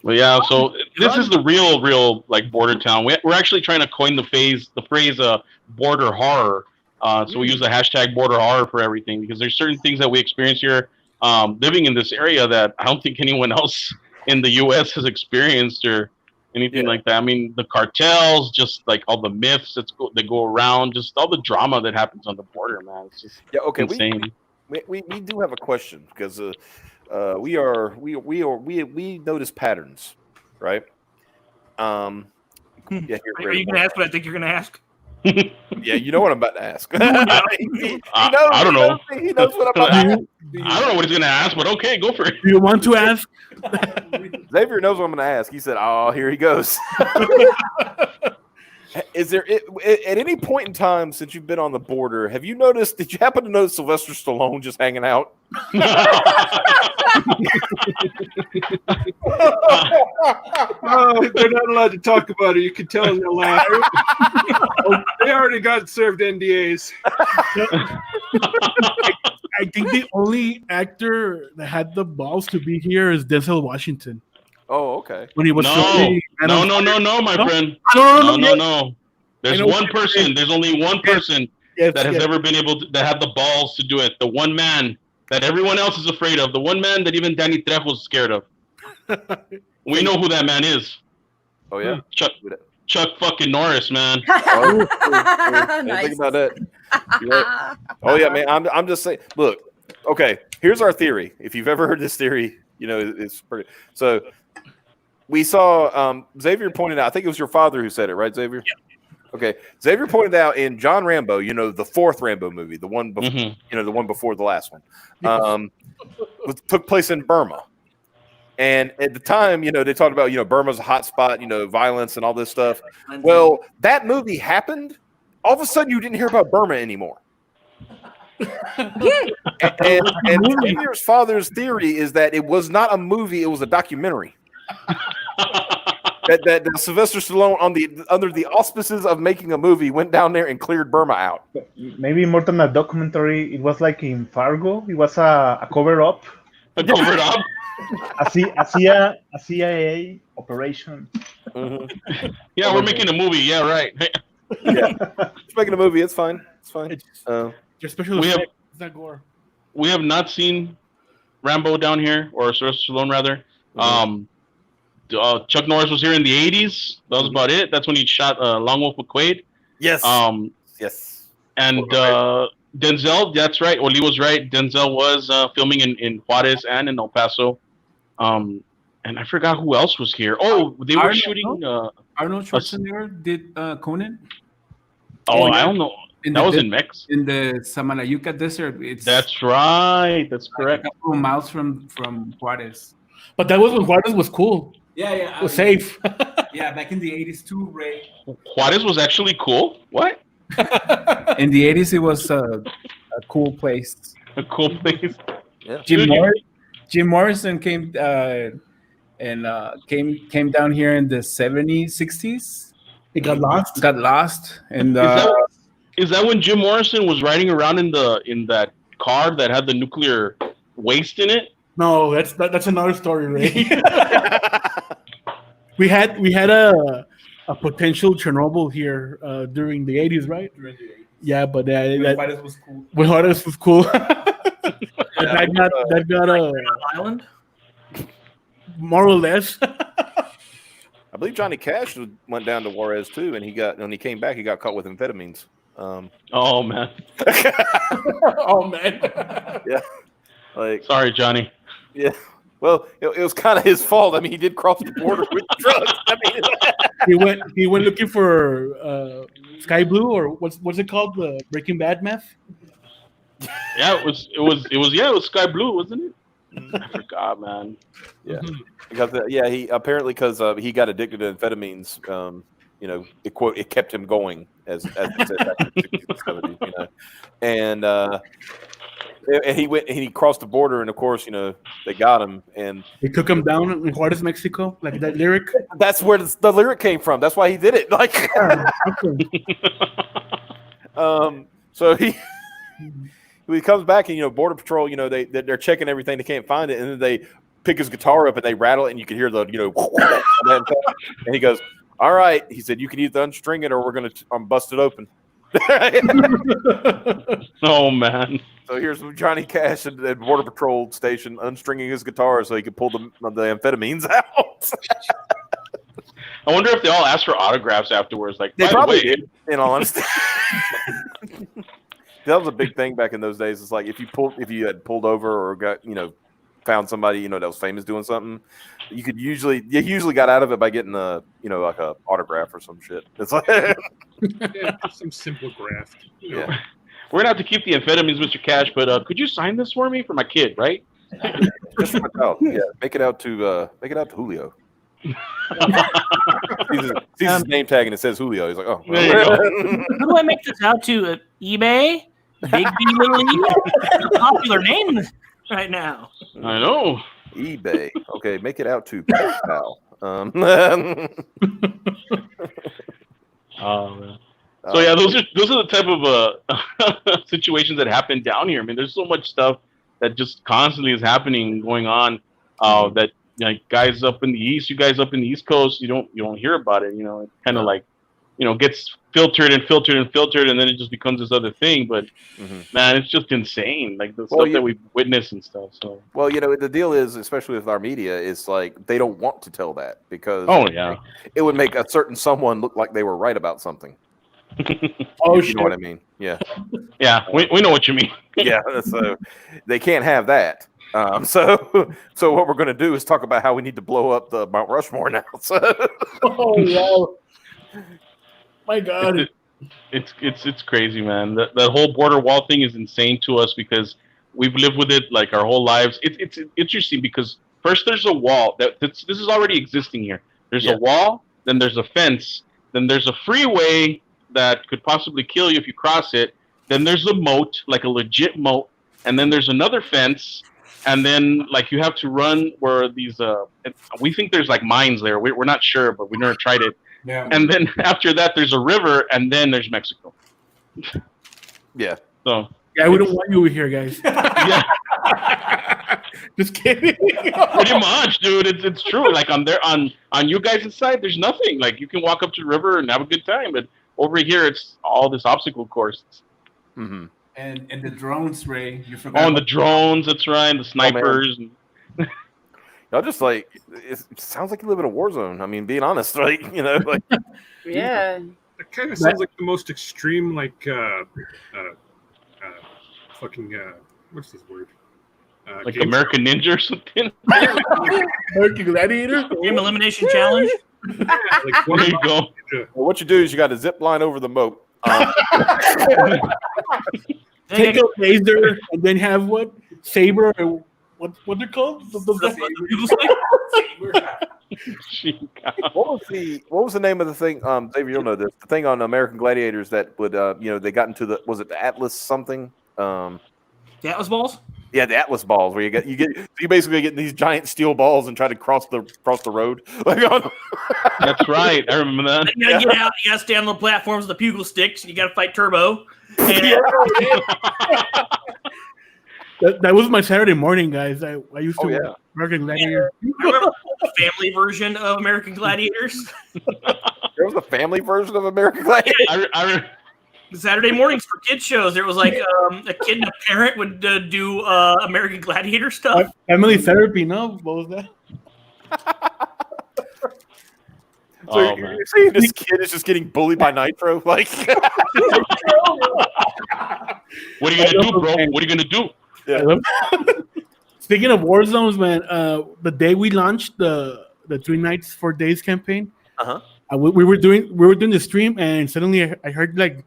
Speaker 3: Well, yeah. So this is the real like border town. We're actually trying to coin the phrase border horror. So we use the hashtag border horror for everything because there's certain things that we experience here, living in this area that I don't think anyone else in the U.S. has experienced or anything like that. I mean, the cartels, just like all the myths that go around, just all the drama that happens on the border, man. It's just insane.
Speaker 1: We do have a question because. We notice patterns, right?
Speaker 8: Yeah, are you gonna ask what I think you're gonna ask?
Speaker 1: Yeah, you know what I'm about to ask.
Speaker 3: I don't know.
Speaker 1: He knows what I'm about to ask.
Speaker 3: I don't know what he's gonna ask, but okay, go for it.
Speaker 2: Do you want to ask?
Speaker 1: Xavier knows what I'm gonna ask. He said, "Oh, here he goes." Is there at any point in time since you've been on the border, have you noticed? Did you happen to notice Sylvester Stallone just hanging out?
Speaker 7: Oh, they're not allowed to talk about it. You can tell in their laugh. They already got served NDAs.
Speaker 2: I think the only actor that had the balls to be here is Denzel Washington.
Speaker 1: Oh, okay.
Speaker 2: When he was
Speaker 3: no, my friend. No. There's one person. There's only one person that has ever been able to that had the balls to do it. The one man that everyone else is afraid of. The one man that even Danny Trejo is scared of. We know who that man is.
Speaker 1: Oh yeah,
Speaker 3: Chuck fucking Norris, man.
Speaker 1: Oh, nice. Think about that. Oh yeah, man. I'm just saying. Look, okay. Here's our theory. If you've ever heard this theory, it's pretty. So we saw Xavier pointed out. I think it was your father who said it, right, Xavier?
Speaker 2: Yeah.
Speaker 1: Okay. Xavier pointed out in John Rambo, the fourth Rambo movie, the one before, the one before the last one, took place in Burma. And at the time, they talked about, Burma's a hot spot, violence and all this stuff. Well, that movie happened. All of a sudden, you didn't hear about Burma anymore. and Xavier's father's theory is that it was not a movie; it was a documentary. that Sylvester Stallone, under the auspices of making a movie, went down there and cleared Burma out.
Speaker 4: Maybe more than a documentary, it was like in Fargo. It was a cover-up
Speaker 3: A covert op.
Speaker 4: A CIA operation.
Speaker 3: Yeah, we're making a movie. Yeah, right.
Speaker 1: Yeah, it's making a movie. It's fine. It's fine.
Speaker 2: Your special
Speaker 3: We have-
Speaker 2: effects, it's not gore.
Speaker 3: We have not seen Rambo down here, or Sylvester Stallone rather. Chuck Norris was here in the 80s. That was about it. That's when he shot Long Wolf McQuade.
Speaker 1: Yes. Yes.
Speaker 3: And Denzel, that's right. Oli was right. Denzel was filming in Juarez and in El Paso. And I forgot who else was here. Oh, they were shooting.
Speaker 5: Arnold Schwarzenegger did Conan.
Speaker 3: I don't know. That was in Mex.
Speaker 5: In the Samalayuca Desert.
Speaker 3: That's right. That's correct.
Speaker 5: A couple of miles from Juarez.
Speaker 2: But that was when Juarez was cool.
Speaker 5: Yeah.
Speaker 2: It was safe.
Speaker 5: Yeah, back in the 80s too, Ray.
Speaker 3: Juarez was actually cool. What?
Speaker 5: In the 80s, it was a cool place.
Speaker 3: A cool place.
Speaker 1: Yeah.
Speaker 5: Jim Morrison came came down here in the 70s, 60s.
Speaker 2: He got lost.
Speaker 5: And
Speaker 3: is that when Jim Morrison was riding around in that car that had the nuclear waste in it?
Speaker 2: No, that's another story, Ray. we had a potential Chernobyl here during the 80s, right? Yeah, but
Speaker 5: Juarez was cool.
Speaker 2: When Juarez was cool. that got a
Speaker 8: island.
Speaker 2: More or less.
Speaker 1: I believe Johnny Cash went down to Juarez too, and when he came back, he got caught with amphetamines.
Speaker 3: Oh man.
Speaker 2: Oh man.
Speaker 1: Yeah. Like,
Speaker 3: sorry, Johnny.
Speaker 1: Yeah. Well, it was kind of his fault. I mean, he did cross the border with drugs. I mean,
Speaker 2: he went looking for Sky Blue, or what's it called, the Breaking Bad meth?
Speaker 3: Yeah, it was Sky Blue, wasn't it? I forgot, man.
Speaker 1: Yeah, because because he got addicted to amphetamines. It kept him going as he said back in the 60s and 70s, and he went and he crossed the border, and of course, they got him, and
Speaker 2: they took him down in Juarez, Mexico, like that lyric.
Speaker 1: That's where the lyric came from. That's why he did it. Like, so he comes back, and Border Patrol, they're checking everything, they can't find it, and then they pick his guitar up and they rattle it, and you can hear the and he goes, "All right," he said, "you can either unstring it or we're gonna bust it open."
Speaker 3: Oh man!
Speaker 1: So here's Johnny Cash at the Border Patrol station unstringing his guitar so he could pull the amphetamines out.
Speaker 3: I wonder if they all asked for autographs afterwards. Like,
Speaker 1: they probably did. In all honesty, that was a big thing back in those days. It's like if you had pulled over or got found somebody that was famous doing something, you usually got out of it by getting like a autograph or some shit. It's like
Speaker 7: some simple graft.
Speaker 1: Yeah.
Speaker 3: We're gonna have to keep the amphetamines, Mr. Cash, but could you sign this for me for my kid, right?
Speaker 1: Just for my child. Yeah, make it out to Julio. sees his name tag and it says Julio. He's like, oh.
Speaker 8: Who do I make this out to? eBay? Big B Little E? A popular name right now.
Speaker 3: I know.
Speaker 1: eBay. Okay, make it out to PayPal.
Speaker 3: Oh man. So yeah, those are the type of situations that happen down here. I mean, there's so much stuff that just constantly is happening, going on. That guys up in the east, you guys up in the East Coast, you don't hear about it. It kind of gets filtered, and then it just becomes this other thing. But man, it's just insane, like the stuff that we witness and stuff. So
Speaker 1: the deal is, especially with our media, is like they don't want to tell that because it would make a certain someone look like they were right about something. You know what I mean? Yeah.
Speaker 3: Yeah, we know what you mean.
Speaker 1: Yeah, so they can't have that. So what we're going to do is talk about how we need to blow up the Mount Rushmore now. So.
Speaker 2: Oh yeah. My God.
Speaker 3: It's crazy, man. The whole border wall thing is insane to us because we've lived with it like our whole lives. It's interesting because first there's a wall this is already existing here. There's a wall, then there's a fence, then there's a freeway that could possibly kill you if you cross it. Then there's a moat, like a legit moat, and then there's another fence, and then like you have to run where these we think there's like mines there. We're not sure, but we never tried it.
Speaker 5: Yeah.
Speaker 3: And then after that, there's a river, and then there's Mexico.
Speaker 1: Yeah.
Speaker 3: So
Speaker 2: yeah, we don't want you here, guys.
Speaker 3: Yeah.
Speaker 2: Just kidding.
Speaker 3: Pretty much, dude. It's true. Like on you guys' side, there's nothing. Like you can walk up to the river and have a good time, but over here, it's all this obstacle course.
Speaker 1: Mm-hmm.
Speaker 5: And the drones, Ray. You forgot.
Speaker 3: Oh, and the drones. That's right. The snipers.
Speaker 1: Y'all just like it sounds like you live in a war zone. I mean, being honest, right? Like
Speaker 6: Yeah.
Speaker 7: That kind of sounds like the most extreme, like fucking what's this word?
Speaker 3: Like American Ninja or something.
Speaker 2: American Gladiator.
Speaker 8: Game elimination challenge.
Speaker 7: Like
Speaker 3: There you go.
Speaker 1: well, what you do is you got to zip line over the moat.
Speaker 2: Take a laser and then have what saber? Or what they're called?
Speaker 1: What was the name of the thing? David, you'll know this. The thing on American Gladiators that would they got into the the Atlas something?
Speaker 8: The Atlas balls.
Speaker 1: Yeah, the Atlas balls, where you basically get these giant steel balls and try to cross the road.
Speaker 3: That's right. I remember that.
Speaker 8: You gotta get out. You gotta stand on the platforms with the bugle sticks. And you gotta fight Turbo. And
Speaker 2: That was my Saturday morning, guys. I used to watch American Gladiator.
Speaker 8: I remember the family version of American Gladiators.
Speaker 1: There was a family version of American Gladiators.
Speaker 8: Saturday mornings for kids shows. There was like a kid and a parent would do American Gladiator stuff.
Speaker 2: Family therapy, no? What was that?
Speaker 1: So you're saying this kid is just getting bullied by Nitro? Like,
Speaker 3: what are you gonna do, bro? What are you gonna do?
Speaker 1: Yeah.
Speaker 2: Speaking of war zones, man, the day we launched the 3 nights 4 days campaign, we were doing the stream, and suddenly I heard like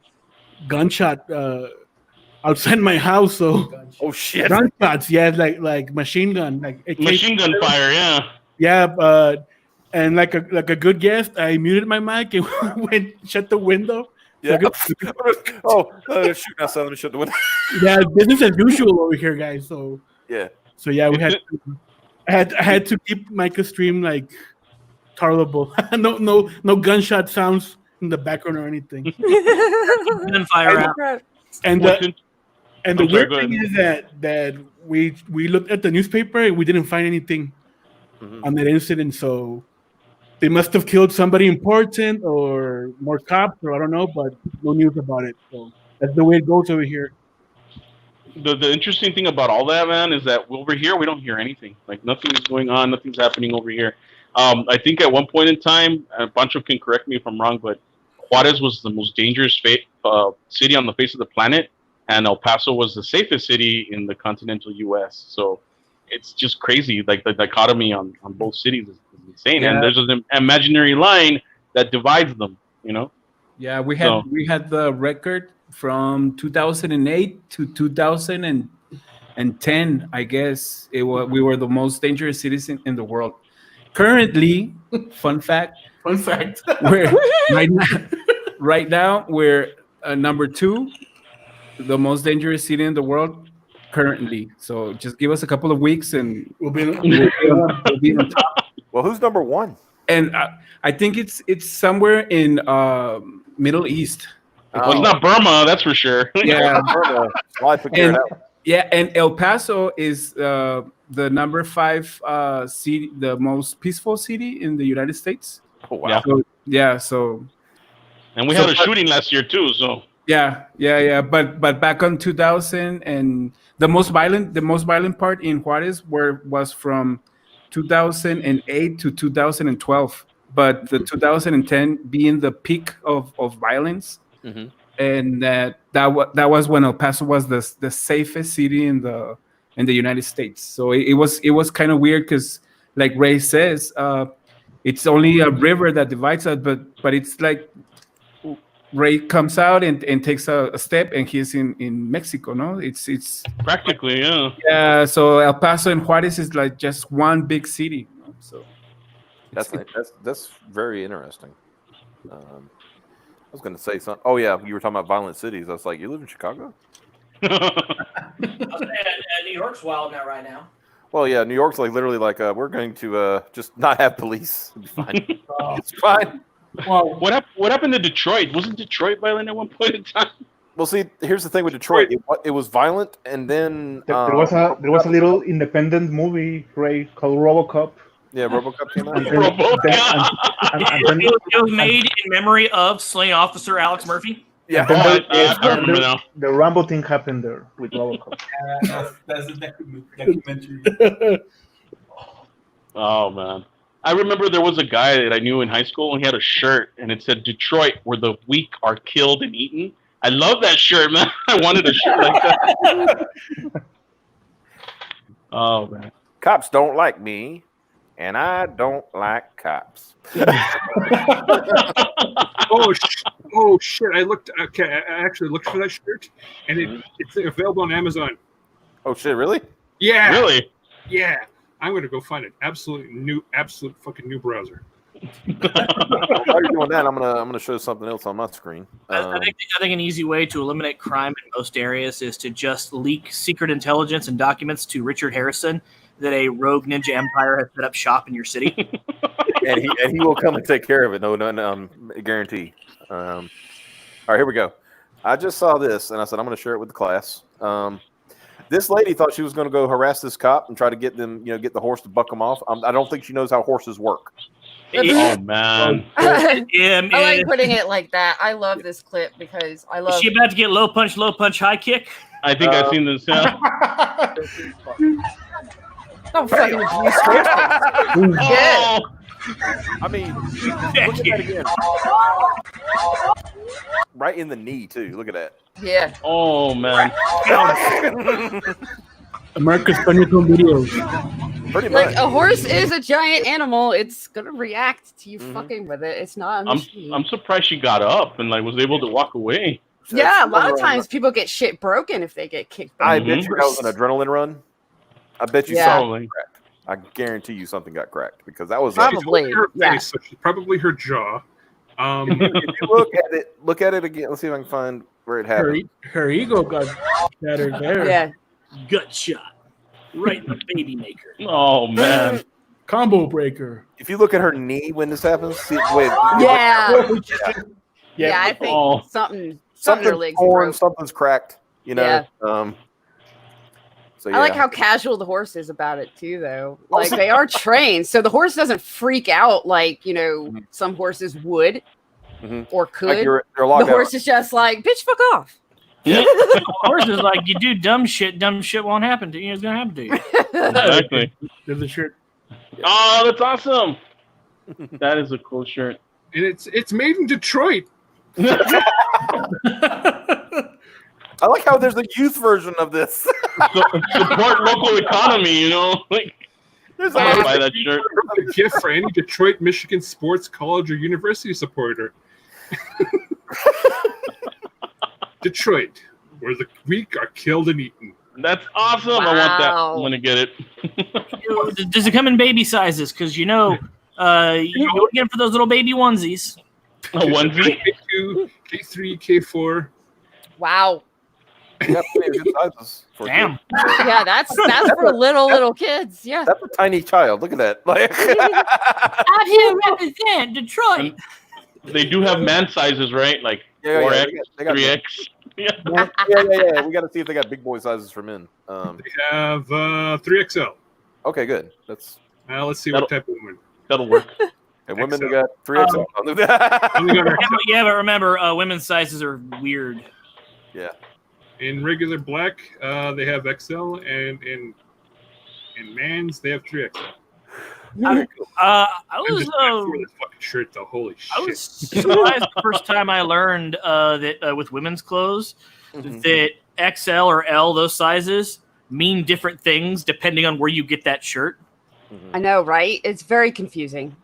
Speaker 2: gunshot outside my house. So
Speaker 1: shit,
Speaker 2: gunshots, yeah, like machine gun, like
Speaker 3: machine gun fire,
Speaker 2: yeah. And like a good guest, I muted my mic and went shut the window.
Speaker 1: Yeah. Shoot outside. Let me shut the window.
Speaker 2: Yeah, business as usual over here, guys. So
Speaker 1: yeah.
Speaker 2: So yeah, I had to keep Micah stream like tolerable. no gunshot sounds in the background or anything.
Speaker 8: Gunfire out.
Speaker 2: And the weird thing is that we looked at the newspaper and we didn't find anything on that incident. So they must have killed somebody important or more cops, or I don't know, but no news about it. So that's the way it goes over here.
Speaker 3: The interesting thing about all that, man, is that over here we don't hear anything. Like nothing is going on, nothing's happening over here. I think at one point in time, and Pancho can correct me if I'm wrong, but Juarez was the most dangerous city on the face of the planet, and El Paso was the safest city in the continental U.S. So it's just crazy. Like the dichotomy on both cities is insane, and there's an imaginary line that divides them.
Speaker 5: Yeah, we had the record from 2008 to 2010. I guess we were the most dangerous cities in the world. Currently, fun fact, we're right now we're number 2, the most dangerous city in the world currently. So just give us a couple of weeks and we'll be on top.
Speaker 1: Well, who's number 1?
Speaker 5: And I think it's somewhere in Middle East.
Speaker 3: Well, it's not Burma, that's for sure.
Speaker 5: Yeah,
Speaker 1: Burma. Well, I figured it out.
Speaker 5: Yeah, and El Paso is the number 5 city, the most peaceful city in the United States.
Speaker 1: Oh wow!
Speaker 5: So
Speaker 3: and we had a shooting last year too. So
Speaker 5: yeah. But back on 2000, and the most violent part in Juarez was from 2008 to 2012. But the 2010 being the peak of violence.
Speaker 1: Mm-hmm.
Speaker 5: And that was when El Paso was the safest city in the United States. So it was kind of weird because, like Ray says, it's only a river that divides us, but it's like Ray comes out and takes a step and he's in Mexico. No, it's
Speaker 3: practically
Speaker 5: yeah. So El Paso and Juarez is like just one big city. So
Speaker 1: that's very interesting. I was going to say something. Oh, yeah, you were talking about violent cities. I was like, you live in Chicago?
Speaker 8: New York's wild now right now.
Speaker 1: Well, yeah, New York's like literally like, we're going to just not have police. It'll be fine. It's fine.
Speaker 3: Well, what happened to Detroit? Wasn't Detroit violent at one point in time?
Speaker 1: Well, see, here's the thing with Detroit. It was violent, and then
Speaker 4: There was a little independent movie, Ray, called RoboCop.
Speaker 1: Yeah, RoboCop came out.
Speaker 4: And
Speaker 8: It was made in memory of slain officer Alex Murphy.
Speaker 1: Yeah,
Speaker 3: I remember now.
Speaker 4: The Rambo thing happened there with RoboCop.
Speaker 5: That's a documentary.
Speaker 3: Oh man, I remember there was a guy that I knew in high school, and he had a shirt, and it said "Detroit, where the weak are killed and eaten." I love that shirt, man. I wanted a shirt like that. Oh man,
Speaker 1: cops don't like me, and I don't like cops.
Speaker 7: Oh shit! I looked. Okay, I actually looked for that shirt, and it's available on Amazon.
Speaker 1: Oh shit! Really?
Speaker 7: Yeah.
Speaker 3: really?
Speaker 7: Yeah. I'm gonna go find an absolute fucking new browser.
Speaker 1: While you're doing that, I'm gonna show something else on my screen.
Speaker 8: I think an easy way to eliminate crime in most areas is to just leak secret intelligence and documents to Richard Harrison that a rogue ninja empire has set up shop in your city.
Speaker 1: and he will come and take care of it. No, guarantee. All right, here we go. I just saw this, and I said I'm going to share it with the class. This lady thought she was going to go harass this cop and try to get them, get the horse to buck them off. I don't think she knows how horses work.
Speaker 3: Oh man!
Speaker 8: I
Speaker 6: I like putting it like that. I love this clip because I love.
Speaker 8: Is she about to get low punch, high kick?
Speaker 3: I think I've seen this.
Speaker 6: Oh, fucking abuse horses.
Speaker 3: Oh,
Speaker 1: I mean, look at that again. Right in the knee too. Look at that.
Speaker 6: Yeah.
Speaker 3: oh man!
Speaker 2: America's Funniest Home Videos.
Speaker 1: Pretty much.
Speaker 6: Like a horse is a giant animal. It's gonna react to you fucking with it. It's not a machine.
Speaker 3: I'm surprised she got up and was able to walk away.
Speaker 6: Yeah, a lot of times people get shit broken if they get kicked by
Speaker 1: I
Speaker 6: a
Speaker 1: bet you that was an adrenaline run. I bet you
Speaker 6: Yeah.
Speaker 1: something got cracked. I guarantee you something got cracked because that was
Speaker 6: Probably.
Speaker 7: Her
Speaker 6: Yeah.
Speaker 7: face, so she's probably her jaw.
Speaker 1: If you look at it again. Let's see if I can find where it happened.
Speaker 2: Her ego got shattered there.
Speaker 6: Yeah.
Speaker 8: Gut shot. Right in the baby maker.
Speaker 3: Oh man!
Speaker 2: Combo breaker.
Speaker 1: If you look at her knee when this happens, see, wait,
Speaker 6: Yeah. Yeah, I think
Speaker 3: Oh.
Speaker 6: something her
Speaker 1: something's
Speaker 6: legs
Speaker 1: torn,
Speaker 6: broke.
Speaker 1: something's cracked.
Speaker 6: Yeah.
Speaker 1: So yeah.
Speaker 6: I like how casual the horse is about it too, though. Like they are trained, so the horse doesn't freak out like some horses would or
Speaker 1: Like
Speaker 6: could.
Speaker 1: they're
Speaker 6: The
Speaker 1: locked out.
Speaker 6: horse is just like, bitch, fuck off.
Speaker 8: Horse is like, you do dumb shit won't happen to you. It's gonna happen to you.
Speaker 3: Exactly.
Speaker 2: There's a shirt.
Speaker 3: Oh, that's awesome! That is a cool shirt.
Speaker 7: And it's made in Detroit.
Speaker 1: I like how there's a youth version of this.
Speaker 3: Support local economy. Like
Speaker 1: There's
Speaker 3: I'm gonna
Speaker 1: a
Speaker 3: buy that shirt.
Speaker 7: A gift for any Detroit, Michigan sports, college, or university supporter. Detroit, where the weak are killed and eaten.
Speaker 3: That's awesome. I want that.
Speaker 6: Wow.
Speaker 3: I'm gonna get it.
Speaker 8: Does it come in baby sizes? Because you get them for those little baby onesies.
Speaker 3: A onesie.
Speaker 7: K2, K3, K4.
Speaker 6: Wow.
Speaker 1: You got plenty of good sizes for a
Speaker 8: Damn.
Speaker 1: kid.
Speaker 6: Yeah, that's for little kids. Yeah.
Speaker 1: That's a tiny child. Look at that. Like,
Speaker 8: I'm here to represent Detroit.
Speaker 3: They do have man sizes, right? Like
Speaker 1: Yeah,
Speaker 3: 4X,
Speaker 1: they got
Speaker 3: 3X. Yeah.
Speaker 1: yeah. We got to see if they got big boy sizes for men.
Speaker 7: They have 3XL.
Speaker 1: Okay, good. That's
Speaker 7: Let's see what type of woman.
Speaker 3: That'll work.
Speaker 1: and women.
Speaker 7: XL.
Speaker 1: They got 3XL.
Speaker 7: Only got XL.
Speaker 8: Yeah, but remember, women's sizes are weird.
Speaker 1: yeah.
Speaker 7: In regular black, they have XL, and in man's, they have 3XL.
Speaker 8: I
Speaker 7: I'm
Speaker 8: was
Speaker 7: just back for this fucking shirt, though. Holy
Speaker 8: I
Speaker 7: shit!
Speaker 8: was surprised the first time I learned that with women's clothes that XL or L, those sizes mean different things depending on where you get that shirt.
Speaker 6: I know, right? It's very confusing.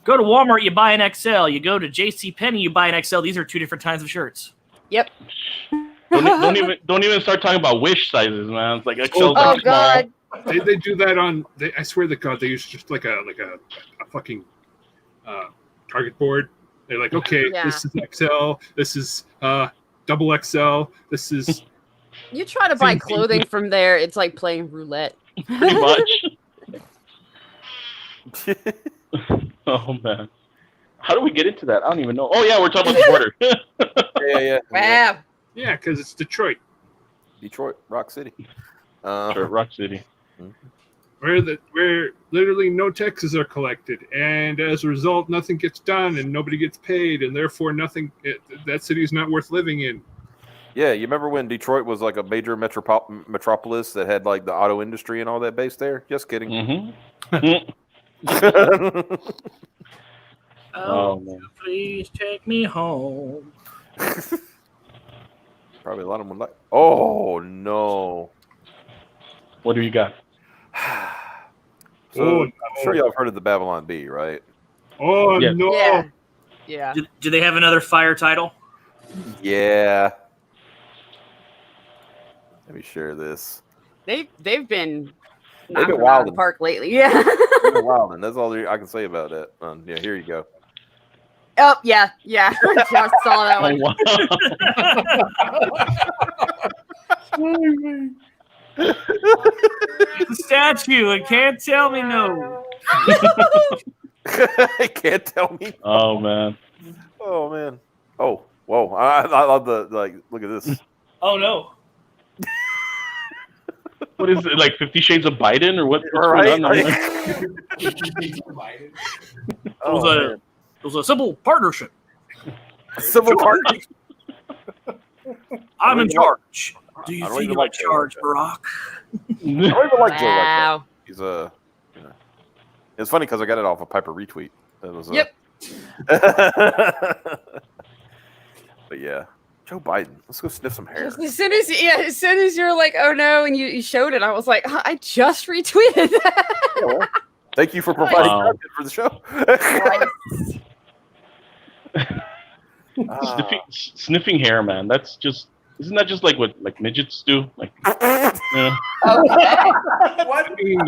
Speaker 8: Go to Walmart, you buy an XL. You go to JCPenney, you buy an XL. These are two different kinds of shirts.
Speaker 6: Yep.
Speaker 3: Don't even start talking about wish sizes, man. It's like XL.
Speaker 6: Oh God.
Speaker 7: They do that on. I swear to God, they use just like a fucking target board. They're like, okay,
Speaker 6: Yeah.
Speaker 7: this is XL. This is double XL. This is
Speaker 6: You try to buy clothing from there, it's like playing roulette.
Speaker 3: Pretty much. Oh man, how do we get into that? I don't even know. Oh yeah, we're talking about the border.
Speaker 1: Yeah.
Speaker 6: Wow.
Speaker 7: Yeah, because it's Detroit.
Speaker 1: Detroit, Rock City.
Speaker 3: Rock City.
Speaker 7: Where literally no taxes are collected, and as a result, nothing gets done, and nobody gets paid, and therefore that city is not worth living in.
Speaker 1: Yeah, you remember when Detroit was like a major metropolis that had like the auto industry and all that based there? Just kidding.
Speaker 3: Mm-hmm.
Speaker 8: Oh, man. Please take me home.
Speaker 1: Probably a lot of them like. Oh no!
Speaker 3: What do you got?
Speaker 1: So I'm sure y'all have heard of the Babylon Bee, right?
Speaker 7: Oh
Speaker 3: Yeah.
Speaker 7: no!
Speaker 6: Yeah.
Speaker 8: Do they have another fire title?
Speaker 1: Yeah. Let me share this.
Speaker 6: They've been
Speaker 1: They've been
Speaker 6: around
Speaker 1: wilding.
Speaker 6: the park lately. Yeah.
Speaker 1: They've been wilding. That's all I can say about that. Yeah, here you go.
Speaker 6: Oh yeah. I just saw that one.
Speaker 8: It's a statue. It can't tell me no.
Speaker 1: Can't tell me.
Speaker 3: Oh man.
Speaker 1: Oh man. Oh whoa! I love the look at this.
Speaker 8: Oh no.
Speaker 3: What is it, like 50 Shades of Biden or what? What's
Speaker 1: Right,
Speaker 3: going on there?
Speaker 8: It was a simple partnership.
Speaker 1: Civil partnership.
Speaker 8: I'm in
Speaker 1: even
Speaker 8: charge. Do you
Speaker 1: I don't
Speaker 8: think
Speaker 1: even
Speaker 8: you're in
Speaker 1: like Joe
Speaker 8: charge,
Speaker 1: like
Speaker 8: Barack?
Speaker 1: I don't even like Joe like that.
Speaker 6: Wow.
Speaker 1: He's It's funny because I got it off a Piper retweet. That was
Speaker 6: Yep.
Speaker 1: But yeah, Joe Biden. Let's go sniff some hair.
Speaker 6: As soon as you're like, oh no, and you showed it, I was like, I just retweeted that.
Speaker 1: Yeah, well, thank you for providing
Speaker 3: Wow.
Speaker 1: content for the show.
Speaker 3: Sniffing hair, man. That's just isn't that just like what like midgets do? Like, yeah.
Speaker 7: What? I mean,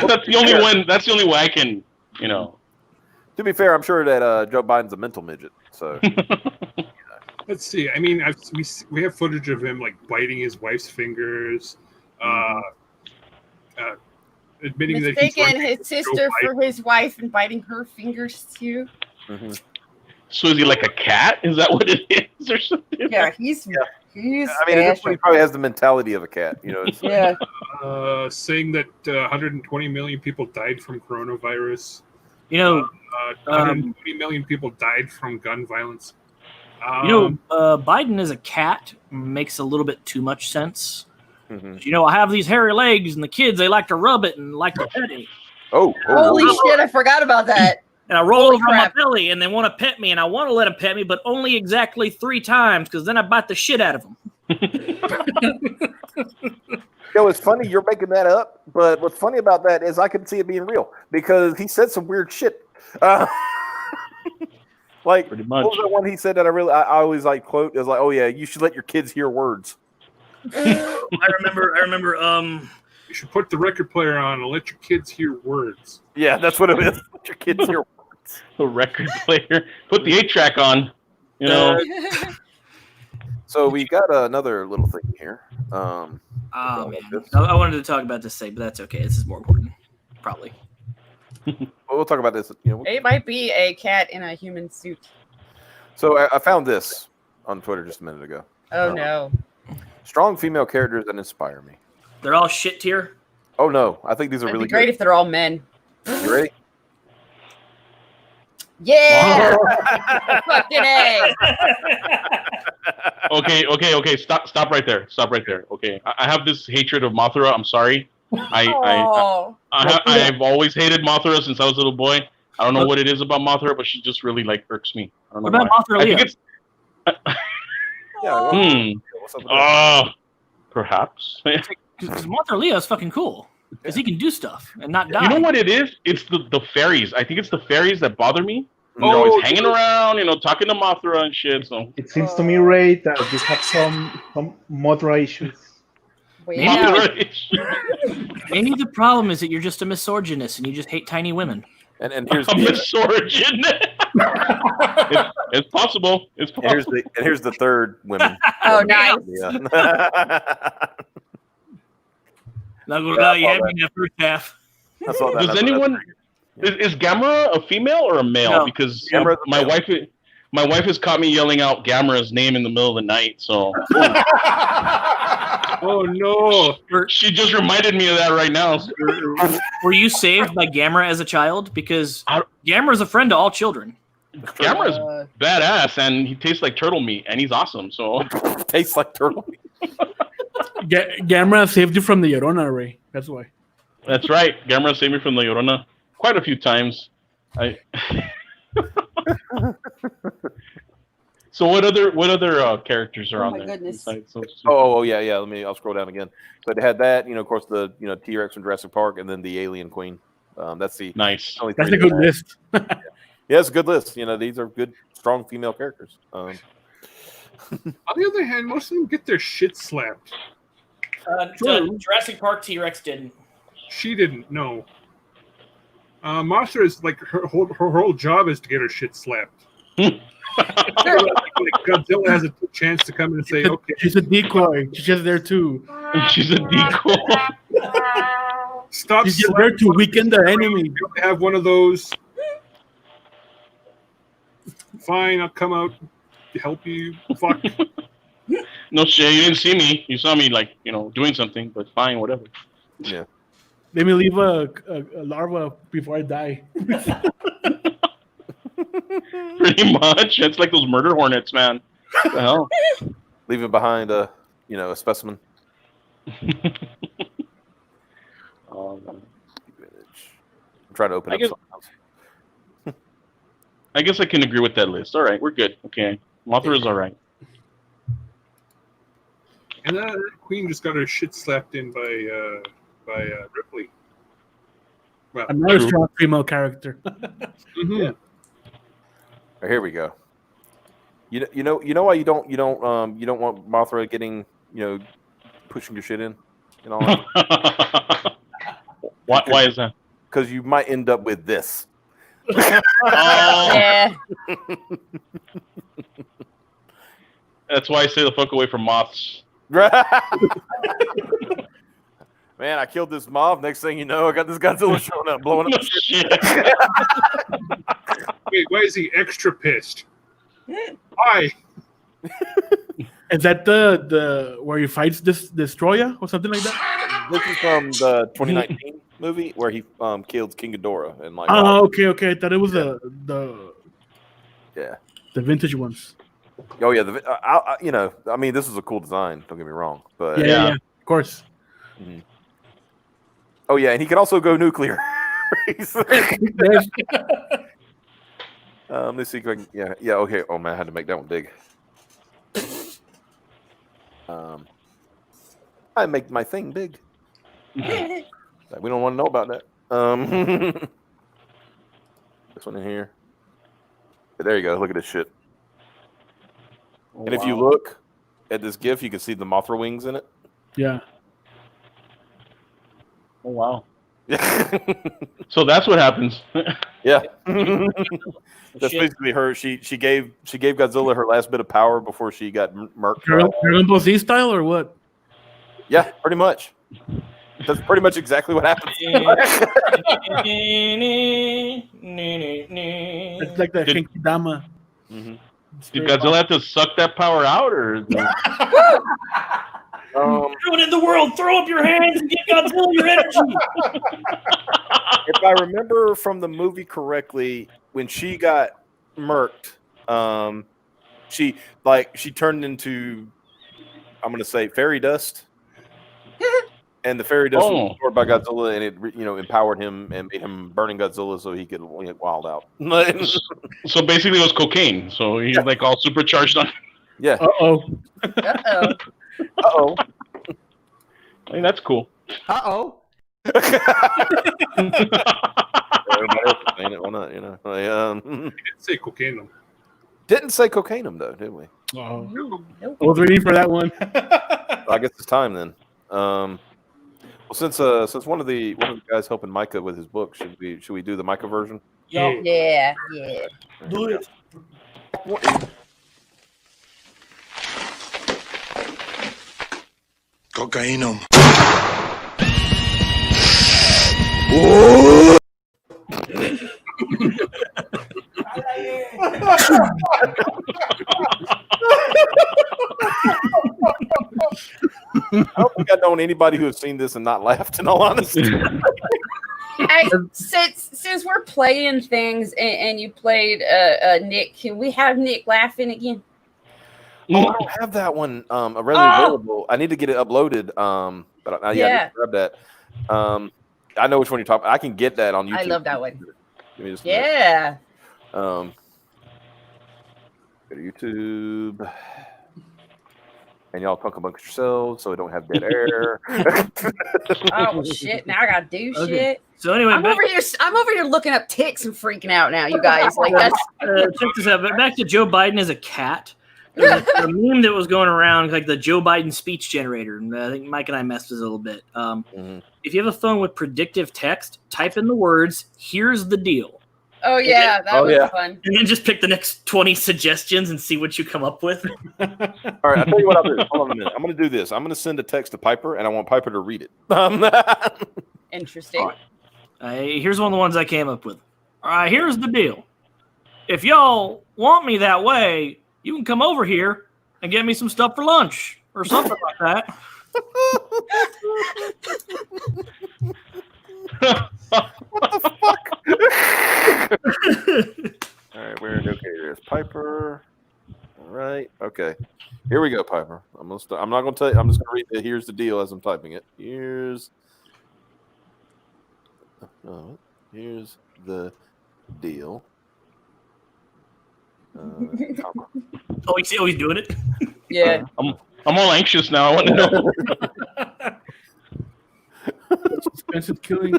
Speaker 3: That's the only one. That's the only way I can,
Speaker 1: To be fair, I'm sure that Joe Biden's a mental midget. So
Speaker 7: let's see. I mean, we have footage of him like biting his wife's fingers, admitting that he's
Speaker 6: Mistaken
Speaker 7: working
Speaker 6: his sister for his wife and biting her fingers too.
Speaker 3: So is he like a cat? Is that what it is, or something?
Speaker 6: Yeah, he's.
Speaker 1: I mean, at this point, he probably has the mentality of a cat. It's
Speaker 6: Yeah.
Speaker 7: saying that 120 million people died from coronavirus. 120 million people died from gun violence.
Speaker 8: Biden as a cat makes a little bit too much sense. I have these hairy legs, and the kids, they like to rub it and like to pet it.
Speaker 6: Holy shit, I forgot about that.
Speaker 8: And I roll over on my belly, and they want to pet me, and I want to let them pet me, but only exactly 3 times, because then I bite the shit out of them.
Speaker 1: It's funny you're making that up, but what's funny about that is I can see it being real because he said some weird shit. Like,
Speaker 3: pretty much.
Speaker 1: What was that one he said that I always like quote? It was like, "Oh yeah, you should let your kids hear words."
Speaker 8: I remember.
Speaker 7: You should put the record player on and let your kids hear words.
Speaker 1: Yeah, that's what it is. Let your kids hear words.
Speaker 3: The record player. Put the 8-track on.
Speaker 1: So we got another little thing here.
Speaker 8: Man. I wanted to talk about this thing, but that's okay. This is more important, probably.
Speaker 1: We'll talk about this.
Speaker 6: It might be a cat in a human suit.
Speaker 1: So I found this on Twitter just a minute ago.
Speaker 6: Oh no!
Speaker 1: Strong female characters that inspire me.
Speaker 8: They're all shit tier.
Speaker 1: Oh no! I think these are
Speaker 6: It'd
Speaker 1: really
Speaker 6: be great
Speaker 1: good.
Speaker 6: if they're all men.
Speaker 1: You ready?
Speaker 6: Yeah! Fucking A!
Speaker 3: Okay. Stop right there. Okay, I have this hatred of Mothra. I'm sorry. I've always hated Mothra since I was a little boy. I don't know what it is about Mothra, but she just really irks me. I don't know
Speaker 8: what about
Speaker 3: why.
Speaker 8: Mothra Leo?
Speaker 1: What's up with that?
Speaker 3: Perhaps.
Speaker 8: Because Mothra Leo is fucking cool. Because he can do stuff and not die.
Speaker 3: You know what it is? It's the fairies. I think it's the fairies that bother me. They're always hanging around, talking to Mothra and shit. So
Speaker 4: it seems to me, Ray, that you have some Mothra issues.
Speaker 8: Maybe the problem is that you're just a misogynist and you just hate tiny women.
Speaker 1: And here's
Speaker 3: a misogynist. It's possible. It's possible.
Speaker 1: And here's the third women.
Speaker 6: Oh, nice.
Speaker 1: Yeah.
Speaker 8: Not gonna lie, you had me in that first half.
Speaker 3: Does anyone? Is Gamera a female or a male?
Speaker 1: No.
Speaker 3: Because
Speaker 1: Gamera's
Speaker 3: my wife My wife has caught me yelling out Gamera's name in the middle of the night. So.
Speaker 7: Oh no!
Speaker 3: She just reminded me of that right now.
Speaker 8: Were you saved by Gamera as a child? Because Gamera is a friend to all children.
Speaker 3: Gamera's badass, and he tastes like turtle meat, and he's awesome. So
Speaker 1: tastes like turtle meat.
Speaker 2: Gamera saved you from the Llorona, Ray. That's why.
Speaker 3: That's right. Gamera saved me from the Llorona quite a few times. So what other characters are on there?
Speaker 6: Goodness.
Speaker 1: Yeah. I'll scroll down again. So they had that, of course, the T-Rex from Jurassic Park, and then the Alien Queen. That's the
Speaker 3: nice.
Speaker 2: That's a good list.
Speaker 1: Yeah, it's a good list. These are good, strong female characters.
Speaker 7: On the other hand, most of them get their shit slapped.
Speaker 8: Jurassic Park T-Rex didn't.
Speaker 7: She didn't. No. Mothra is like her whole job is to get her shit slapped. Like Godzilla has a chance to come in and say, "Okay,
Speaker 2: she's a decoy. She's just there too.
Speaker 3: She's a decoy.
Speaker 7: Stop.
Speaker 2: She's just there to weaken the enemy.
Speaker 7: You have one of those. Fine, I'll come out to help you. Fuck.
Speaker 3: No shit, you didn't see me. You saw me doing something, but fine, whatever.
Speaker 1: Yeah.
Speaker 2: Let me leave a larva before I die.
Speaker 3: Pretty much. It's like those murder hornets, man. What the hell?
Speaker 1: Leaving behind a specimen. I'm trying to open up something else.
Speaker 3: I guess I can agree with that list. All right, we're good. Okay. Mothra is all right.
Speaker 7: And Queen just got her shit slapped in by Ripley. Well,
Speaker 2: another strong female character.
Speaker 1: Yeah. Here we go. You know why you don't want Mothra getting pushing your shit in and all that?
Speaker 3: Why is that?
Speaker 1: Because you might end up with this.
Speaker 6: Yeah.
Speaker 3: That's why I stay the fuck away from moths.
Speaker 1: Man, I killed this moth. Next thing you know, I got this Godzilla showing up, blowing up shit.
Speaker 7: Wait, why is he extra pissed? Why?
Speaker 2: Is that the where he fights this Destroyer or something like that?
Speaker 1: This is from the 2019 movie where he killed King Ghidorah and like.
Speaker 2: Oh, okay. I thought it was the vintage ones.
Speaker 1: Oh yeah, this is a cool design. Don't get me wrong, but
Speaker 2: yeah, of course.
Speaker 1: Mm-hmm. Oh yeah, and he can also go nuclear. Let's see if I can. Yeah. Okay. Oh man, I had to make that one big. I make my thing big. We don't want to know about that. This one in here. There you go. Look at this shit.
Speaker 3: Oh,
Speaker 1: and if you look at this GIF, you can see the Mothra wings in it.
Speaker 2: Yeah.
Speaker 3: Oh wow. So that's what happens.
Speaker 1: Yeah. That's basically her. She gave Godzilla her last bit of power before she got murked.
Speaker 2: Dragon Ball Z style or what?
Speaker 1: Yeah, pretty much. That's pretty much exactly what happens.
Speaker 2: It's like the Genkidama.
Speaker 1: Mm-hmm.
Speaker 3: Did Godzilla have to suck that power out, or?
Speaker 8: Everyone in the world, throw up your hands and give Godzilla your energy.
Speaker 1: If I remember from the movie correctly, when she got murked, she turned into, I'm gonna say, fairy dust, and the fairy dust was absorbed by Godzilla, and it empowered him and made him burning Godzilla so he could get wild out.
Speaker 3: So basically, it was cocaine. So he's like all supercharged on.
Speaker 1: Yeah.
Speaker 2: Uh-oh.
Speaker 1: Uh-oh.
Speaker 3: I mean, that's cool.
Speaker 9: Uh-oh.
Speaker 1: Everybody else is saying it. Why not?
Speaker 7: He didn't say cocaine.
Speaker 1: Didn't say cocaine, though, did we?
Speaker 2: Oh. I was waiting for that one.
Speaker 1: I guess it's time then. Well, since one of the guys helping Micah with his book, should we do the Micah version?
Speaker 6: Yeah.
Speaker 8: Do it.
Speaker 11: Cocainum.
Speaker 1: don't think I've known anybody who has seen this and not laughed. In all honesty,
Speaker 6: Since we're playing things and you played Nick, can we have Nick laughing again?
Speaker 1: I don't have that one readily available. I need to get it uploaded. But I need to grab that. I know which one you're talking about. I can get that on YouTube.
Speaker 6: I love that one.
Speaker 1: Give me just
Speaker 6: Yeah.
Speaker 1: Go to YouTube. And y'all talk amongst yourselves so we don't have dead air.
Speaker 6: Oh shit! Now I gotta do shit.
Speaker 8: So anyway,
Speaker 6: I'm over here looking up ticks and freaking out now, you guys. Like that's
Speaker 8: check this out. But back to Joe Biden as a cat. There was a meme that was going around, like the Joe Biden speech generator, and I think Mike and I messed with it a little bit. If you have a phone with predictive text, type in the words "Here's the deal."
Speaker 6: Oh yeah, that was fun.
Speaker 8: And then just pick the next 20 suggestions and see what you come up with.
Speaker 1: All right, I'll tell you what I'll do. Hold on a minute. I'm going to do this. I'm going to send a text to Piper, and I want Piper to read it.
Speaker 6: Interesting.
Speaker 8: Here's one of the ones I came up with. All right, here's the deal. If y'all want me that way, you can come over here and get me some stuff for lunch or something like that.
Speaker 1: What the fuck? All right, okay. There's Piper. All right, okay. Here we go, Piper. I'm not going to tell you. I'm just going to read it. Here's the deal as I'm typing it. Here's the deal.
Speaker 8: He's doing it.
Speaker 6: Yeah.
Speaker 3: I'm all anxious now. I want to know.
Speaker 2: Expensive killing.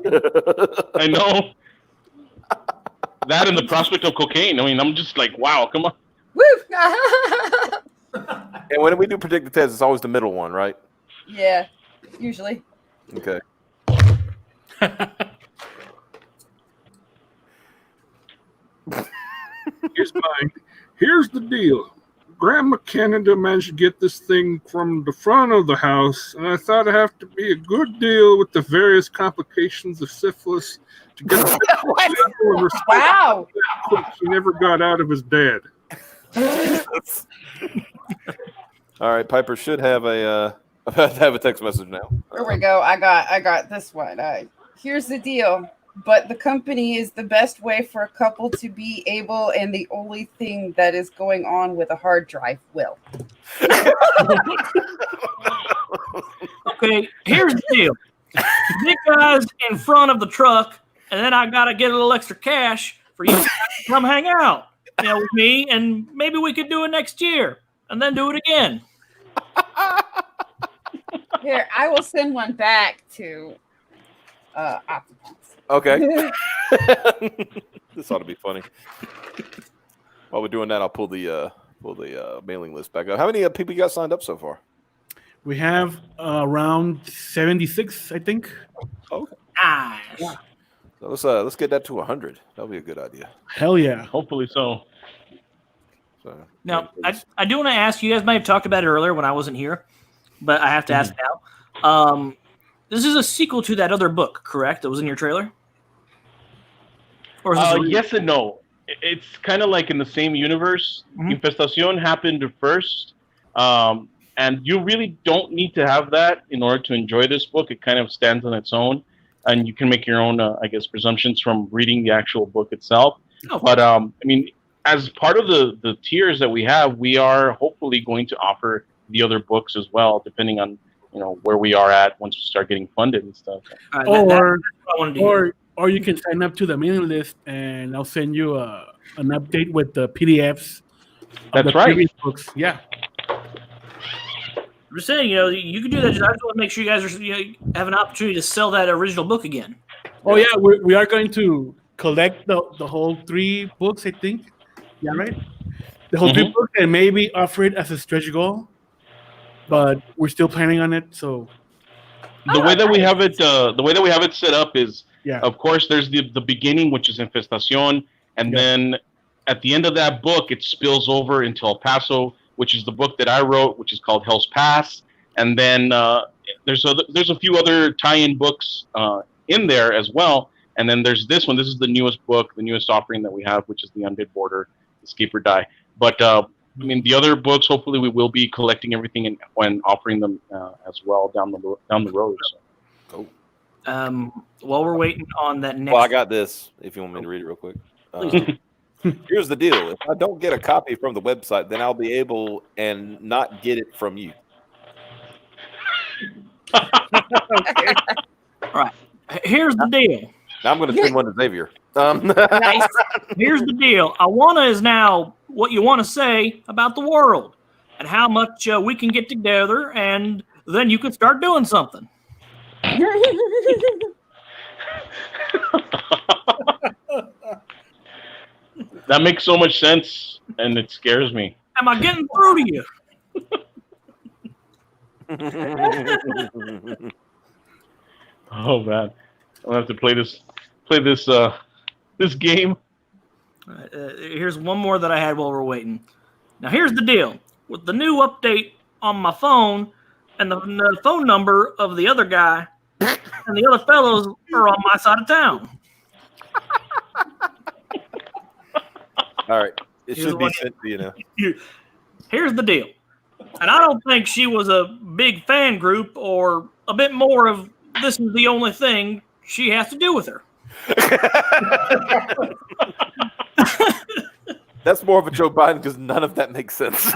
Speaker 3: I know. That and the prospect of cocaine. I mean, I'm just like, wow, come on.
Speaker 6: Woo!
Speaker 1: And when we do predictive tests, it's always the middle one, right?
Speaker 6: Yeah, usually.
Speaker 1: Okay.
Speaker 7: Here's the deal. Grandma Canada managed to get this thing from the front of the house, and I thought it'd have to be a good deal with the various complications of syphilis to get
Speaker 6: Wow.
Speaker 7: He never got out of his dad.
Speaker 1: All right, Piper should have a text message now.
Speaker 6: Here we go. I got this one. Here's the deal. But the company is the best way for a couple to be able, and the only thing that is going on with a hard drive will.
Speaker 8: Okay, here's the deal. Nick guys in front of the truck, and then I gotta get a little extra cash for you to come hang out, with me, and maybe we could do it next year, and then do it again.
Speaker 6: Here, I will send one back to Octopus.
Speaker 1: Okay. This ought to be funny. While we're doing that, I'll pull the mailing list back up. How many people you got signed up so far?
Speaker 2: We have around 76, I think.
Speaker 1: Okay.
Speaker 8: Nice.
Speaker 2: Yeah.
Speaker 1: So let's get that to 100. That'll be a good idea.
Speaker 2: Hell yeah.
Speaker 3: Hopefully so.
Speaker 1: So
Speaker 8: Now, I do want to ask, you guys might have talked about it earlier when I wasn't here, but I have to ask now. This is a sequel to that other book, correct? That was in your trailer? Or is this
Speaker 3: Yes and no. It's kind of like in the same universe. Infestación happened first, and you really don't need to have that in order to enjoy this book. It kind of stands on its own, and you can make your own, presumptions from reading the actual book itself.
Speaker 8: Oh.
Speaker 3: But, I mean, as part of the tiers that we have, we are hopefully going to offer the other books as well, depending on where we are at once we start getting funded and stuff.
Speaker 8: that's what I wanted to hear.
Speaker 2: Or you can sign up to the mailing list, and I'll send you an update with the PDFs.
Speaker 3: That's
Speaker 2: of the
Speaker 3: right.
Speaker 2: previous books. Yeah.
Speaker 8: I'm just saying, you can do that. I just want to make sure you guys have an opportunity to sell that original book again.
Speaker 2: Oh yeah, we are going to collect the whole 3 books, I think. Yeah, right. The whole 3 books, and maybe offer it as a stretch goal. But we're still planning on it. So
Speaker 3: the way that we have it set up is,
Speaker 2: yeah.
Speaker 3: Of course, there's the beginning, which is Infestación, and then at the end of that book, it spills over into El Paso, which is the book that I wrote, which is called Hell's Pass. And then there's a few other tie-in books in there as well. And then there's this one. This is the newest book, the newest offering that we have, which is the Undead Border, Escape or Die. But I mean, the other books. Hopefully, we will be collecting everything and offering them as well down the road. So.
Speaker 8: While we're waiting on that next.
Speaker 1: Well, I got this. If you want me to read it real quick. Here's the deal: if I don't get a copy from the website, then I'll be able and not get it from you.
Speaker 8: Okay. All right. Here's the deal.
Speaker 1: Now I'm going to send one to Xavier.
Speaker 8: Nice. Here's the deal. Awana is now what you want to say about the world and how much we can get together, and then you can start doing something.
Speaker 3: That makes so much sense, and it scares me.
Speaker 8: Am I getting through to you?
Speaker 3: Oh man, I'll have to play this game.
Speaker 8: Here's one more that I had while we're waiting. Now here's the deal. With the new update on my phone and the phone number of the other guy and the other fellows are on my side of town.
Speaker 1: All right. It should be sent to you now.
Speaker 8: Here's the deal. And I don't think she was a big fan group or a bit more of this is the only thing she has to do with her.
Speaker 1: That's more of a Joe Biden because none of that makes sense.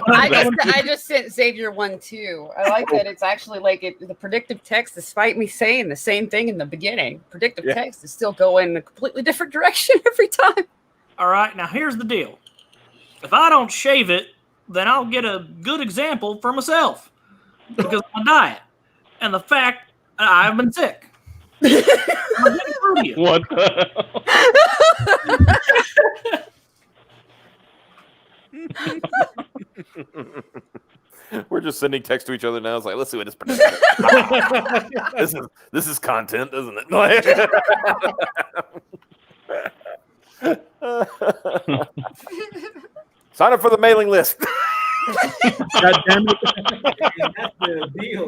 Speaker 6: I just sent Xavier one too. I like that it's actually like the predictive text, despite me saying the same thing in the beginning, predictive text is still going in a completely different direction every time.
Speaker 8: All right, now here's the deal. If I don't shave it, then I'll get a good example for myself because of my diet and the fact I've been sick.
Speaker 3: What the
Speaker 1: hell? We're just sending text to each other now. It's like, let's see what this is content, isn't it? Sign up for the mailing list.
Speaker 5: God damn it. That's the deal.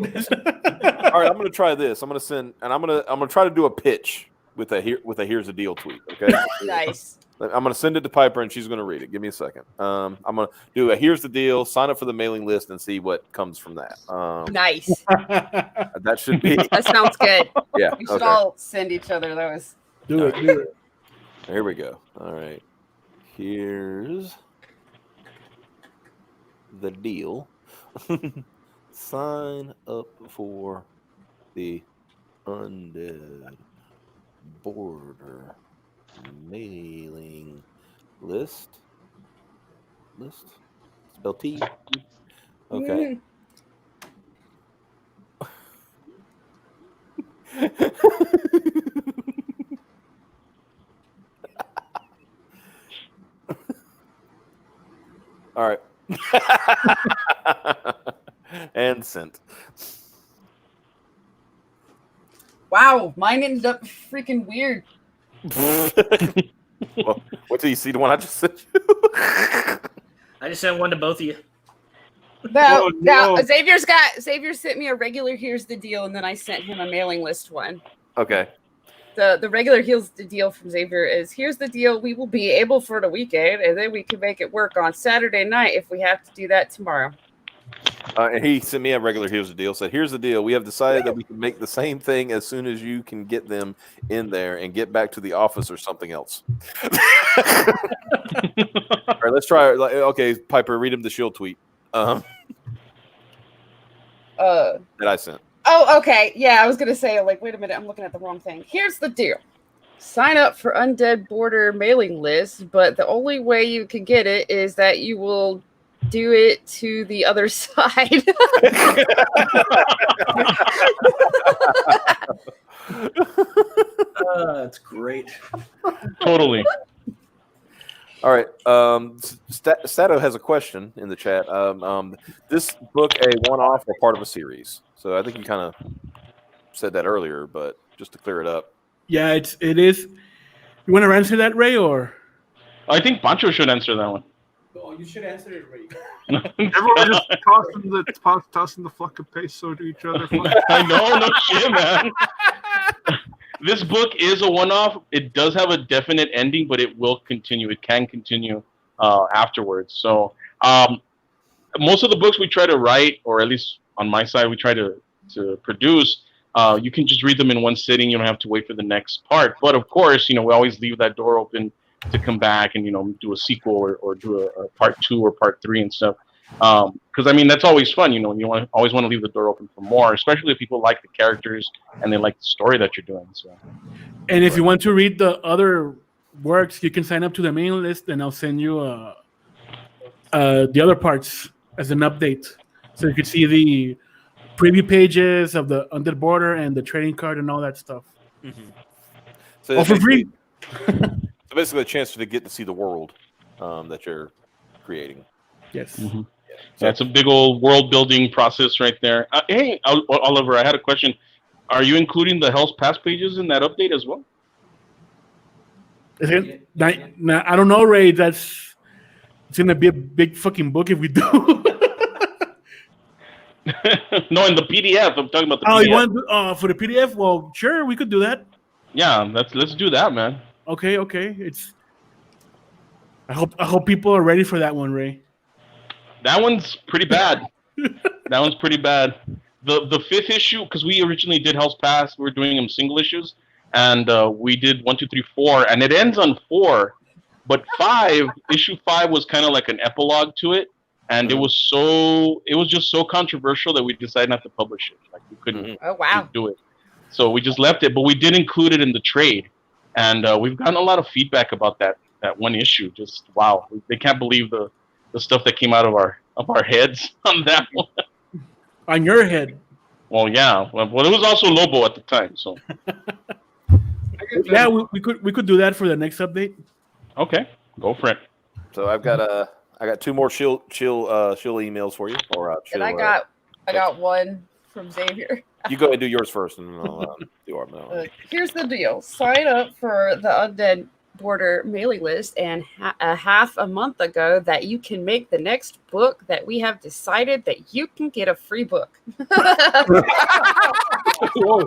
Speaker 1: All right, I'm gonna try this. I'm gonna try to do a pitch with a here's the deal tweet. Okay.
Speaker 6: Nice.
Speaker 1: I'm gonna send it to Piper and she's gonna read it. Give me a second. I'm gonna do a here's the deal. Sign up for the mailing list and see what comes from that.
Speaker 6: Nice.
Speaker 1: That should be.
Speaker 6: That sounds good.
Speaker 1: Yeah.
Speaker 6: We should all send each other those.
Speaker 2: Do it.
Speaker 1: Here we go. All right. Here's the deal. Sign up for the Undead Border mailing list. Spell T. Okay. All right. And sent.
Speaker 6: Wow, mine ended up freaking weird.
Speaker 1: Well, wait till you see the one I just sent you.
Speaker 8: I just sent one to both of you.
Speaker 6: No, Xavier sent me a regular here's the deal, and then I sent him a mailing list one.
Speaker 1: Okay.
Speaker 6: The regular here's the deal from Xavier is here's the deal. We will be able for the weekend, and then we can make it work on Saturday night if we have to do that tomorrow.
Speaker 1: And he sent me a regular here's the deal. Said here's the deal. We have decided that we can make the same thing as soon as you can get them in there and get back to the office or something else. All right, let's try it. Okay, Piper, read him the shield tweet. That I sent.
Speaker 6: Oh, okay. Yeah, I was going to say, like, wait a minute. I'm looking at the wrong thing. Here's the deal. Sign up for Undead Border mailing list, but the only way you can get it is that you will do it to the other side.
Speaker 8: That's great.
Speaker 3: Totally.
Speaker 1: All right. Stato has a question in the chat. This book a one-off or part of a series? So I think you kind of said that earlier, but just to clear it up.
Speaker 2: Yeah, it is. You want to answer that, Ray, or?
Speaker 3: I think Pancho should answer that one.
Speaker 2: Oh, you should answer it, Ray.
Speaker 7: Everyone just tossing the fucking peso to each other.
Speaker 3: I know, no shit, man. This book is a one-off. It does have a definite ending, but it will continue. It can continue afterwards. So most of the books we try to write, or at least on my side, we try to produce. You can just read them in one sitting. You don't have to wait for the next part. But of course, we always leave that door open to come back and do a sequel or do a part 2 or part 3 and stuff. Because I mean that's always fun. You always want to leave the door open for more, especially if people like the characters and they like the story that you're doing. So.
Speaker 2: And if you want to read the other works, you can sign up to the mailing list, and I'll send you the other parts as an update, so you can see the preview pages of the Undead Border and the trading card and all that stuff.
Speaker 1: Mm-hmm. So
Speaker 2: all for free.
Speaker 1: So basically, a chance to get to see the world that you're creating.
Speaker 2: Yes.
Speaker 3: Mm-hmm. So that's a big old world building process right there. Hey, Oliver, I had a question. Are you including the Hell's Pass pages in that update as well?
Speaker 2: I don't know, Ray. It's gonna be a big fucking book if we do.
Speaker 3: No, in the PDF. I'm talking about the
Speaker 2: PDF.
Speaker 3: You
Speaker 2: want for the PDF? Well, sure, we could do that.
Speaker 3: Yeah, let's do that, man.
Speaker 2: Okay. I hope people are ready for that one, Ray.
Speaker 3: That one's pretty bad. That one's pretty bad. The 5th issue, because we originally did Hell's Pass, we were doing them single issues, and we did 1, 2, 3, 4, and it ends on 4, but 5, issue 5 was kind of like an epilogue to it, and it was just so controversial that we decided not to publish it. Like we couldn't do it, so we just left it. But we did include it in the trade, and we've gotten a lot of feedback about that one issue. Just wow, they can't believe the stuff that came out of our heads on that one.
Speaker 2: On your head.
Speaker 3: Well, yeah. Well, it was also Lobo at the time, so.
Speaker 2: Yeah, we could do that for the next update.
Speaker 3: Okay, go for it.
Speaker 1: So I got 2 more chill emails for you.
Speaker 6: And I got one from Xavier.
Speaker 1: You go ahead and do yours first, and I'll do our mail.
Speaker 6: Here's the deal: sign up for the Undead Border mailing list, and half a month ago that you can make the next book that we have decided that you can get a free book.
Speaker 7: Whoa.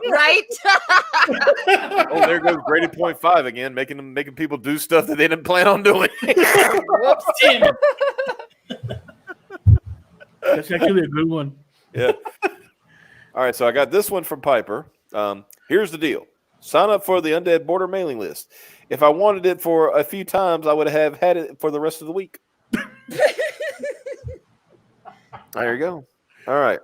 Speaker 6: Right?
Speaker 1: Oh, there goes graded 0.5 again, making people do stuff that they didn't plan on doing.
Speaker 6: Whoops.
Speaker 2: That's actually a good one.
Speaker 1: Yeah. All right, so I got this one from Piper. Here's the deal. Sign up for the Undead Border mailing list. If I wanted it for a few times, I would have had it for the rest of the week. There you go. All right.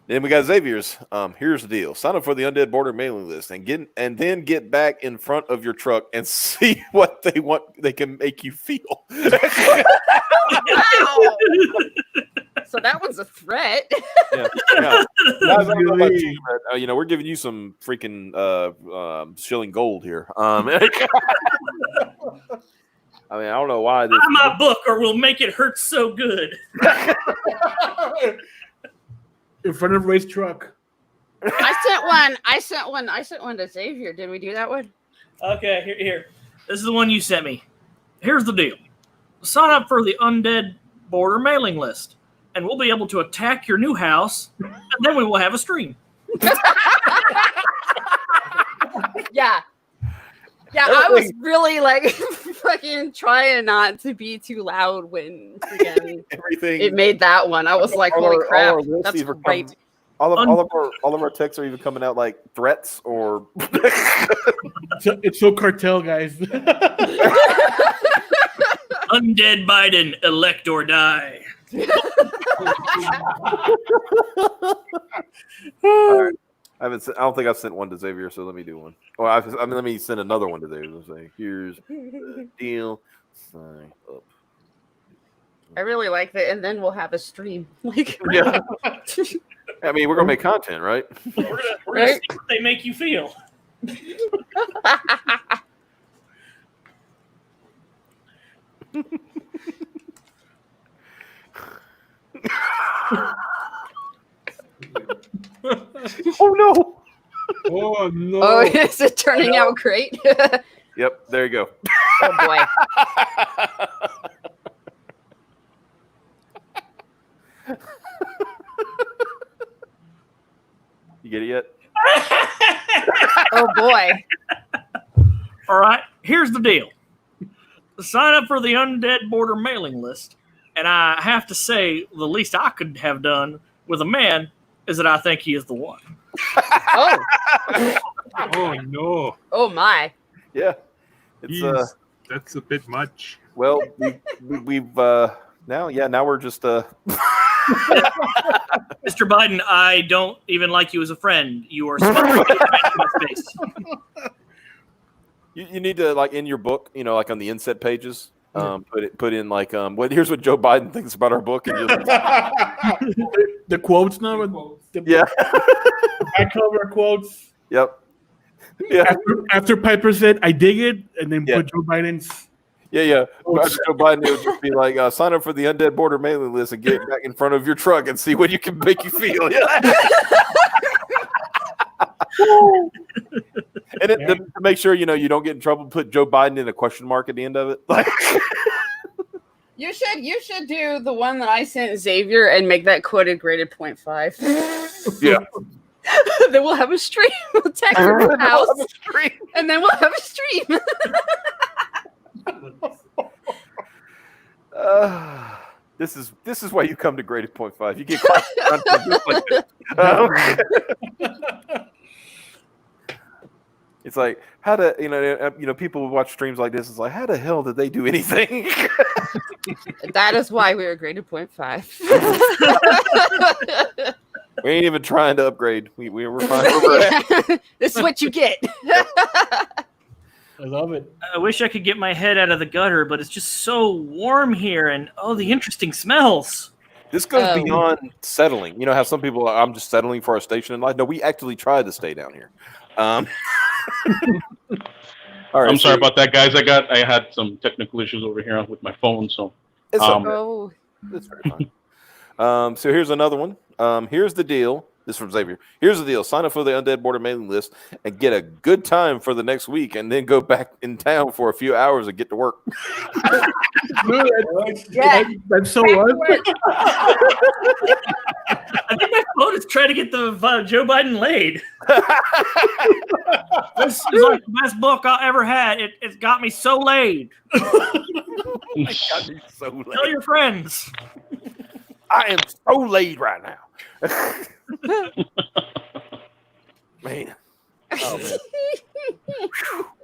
Speaker 1: Then we got Xavier's. Here's the deal. Sign up for the Undead Border mailing list and then get back in front of your truck and see what they can make you feel.
Speaker 6: Wow. So that was a threat.
Speaker 1: Yeah. Guys, I don't know about you, but, we're giving you some freaking shilling gold here. I mean, I don't know why.
Speaker 8: Buy my book, or we'll make it hurt so good.
Speaker 2: In front of Ray's truck.
Speaker 6: I sent one to Xavier. Did we do that one?
Speaker 8: Okay, here. This is the one you sent me. Here's the deal. Sign up for the Undead Border mailing list, and we'll be able to attack your new house, and then we will have a stream.
Speaker 6: Yeah. Yeah, I was really fucking trying not to be too loud when
Speaker 1: everything
Speaker 6: it made that one. I was like, holy crap, that's great.
Speaker 1: All of our texts are even coming out like threats or.
Speaker 2: It's so cartel, guys.
Speaker 8: Undead Biden, elect or die.
Speaker 1: All right. I don't think I've sent one to Xavier, so let me do one. Well, let me send another one to Xavier. Let's say, here's the deal. Sign up.
Speaker 6: I really like that, and then we'll have a stream.
Speaker 1: Yeah. I mean, we're gonna make content, right?
Speaker 8: We're gonna see what they make you feel.
Speaker 1: Oh no!
Speaker 7: Oh no!
Speaker 6: Oh, is it turning out great?
Speaker 1: Yep, there you go.
Speaker 6: Oh boy.
Speaker 1: You get it yet?
Speaker 6: Oh boy.
Speaker 8: All right, here's the deal. Sign up for the Undead Border mailing list, and I have to say, the least I could have done with a man is that I think he is the one.
Speaker 6: Oh.
Speaker 7: Oh no.
Speaker 6: Oh my.
Speaker 1: Yeah. It's
Speaker 7: That's a bit much.
Speaker 1: well, we've now we're just
Speaker 8: Mr. Biden, I don't even like you as a friend. You are smart.
Speaker 1: You need to, like, in your book, like on the inset pages, put in like here's what Joe Biden thinks about our book, and
Speaker 2: The quotes now.
Speaker 1: yeah,
Speaker 2: Back cover quotes.
Speaker 1: yep, yeah,
Speaker 2: After Piper said, "I dig it," and then put Joe Biden's.
Speaker 1: yeah. Joe Biden would just be like, sign up for the Undead Border mailing list and get back in front of your truck and see what you can make you feel. And to make sure you don't get in trouble, put Joe Biden in a question mark at the end of it. Like,
Speaker 6: You should do the one that I sent Xavier and make that quoted graded 0.5.
Speaker 1: yeah,
Speaker 6: Then we'll have a stream. We'll text your house, and then we'll have a stream.
Speaker 1: This is why you come to graded 0.5. You get content like this. It's like, how to people who watch streams like this. It's like, how the hell did they do anything?
Speaker 6: That is why we are graded 0.5.
Speaker 1: We ain't even trying to upgrade. We're fine where we're at.
Speaker 6: This is what you get.
Speaker 2: I love it.
Speaker 8: I wish I could get my head out of the gutter, but it's just so warm here, and the interesting smells.
Speaker 1: This goes beyond settling. You know how some people I'm just settling for a station in life. No, we actually tried to stay down here. All right,
Speaker 3: I'm sorry about that, guys. I had some technical issues over here with my phone, so
Speaker 1: it's very fine. So here's another one. Here's the deal. This is from Xavier. Here's the deal. Sign up for the Undead Border mailing list and get a good time for the next week, and then go back in town for a few hours and get to work.
Speaker 2: That's so what?
Speaker 8: I think my phone is trying to get the Joe Biden laid. This is like the best book I ever had. It's got me so laid. Tell your friends.
Speaker 1: I am so laid right now. Man. Oh, man.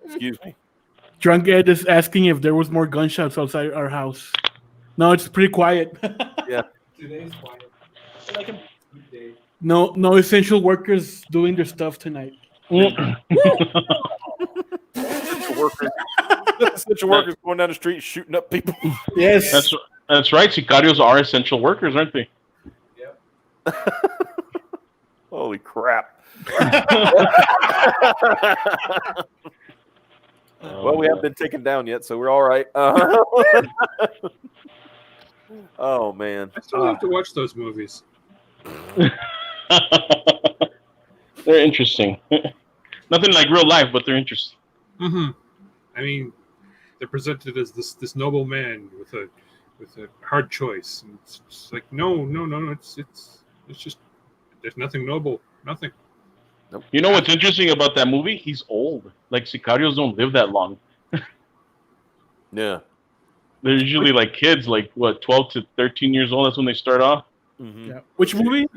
Speaker 1: Excuse me.
Speaker 2: Drunk Ed is asking if there was more gunshots outside our house. No, it's pretty quiet.
Speaker 1: Yeah.
Speaker 5: Today's quiet.
Speaker 8: Like a
Speaker 2: No essential workers doing their stuff tonight.
Speaker 1: Essential workers going down the street shooting up people.
Speaker 2: Yes.
Speaker 3: That's right. Sicarios are essential workers, aren't they?
Speaker 1: Holy crap. Well, we haven't been taken down yet, so we're all right. Oh, man.
Speaker 7: I still have to watch those movies.
Speaker 3: They're interesting. Nothing like real life, but they're interesting.
Speaker 7: Mm-hmm. I mean, they're presented as this noble man with a hard choice, and it's just like no. It's just there's nothing noble, nothing.
Speaker 1: Nope.
Speaker 3: You know what's interesting about that movie? He's old. Like, Sicarios don't live that long.
Speaker 1: Yeah.
Speaker 3: They're usually like kids, like what, 12 to 13 years old. That's when they start off.
Speaker 1: Mm-hmm.
Speaker 2: Yeah. Which movie?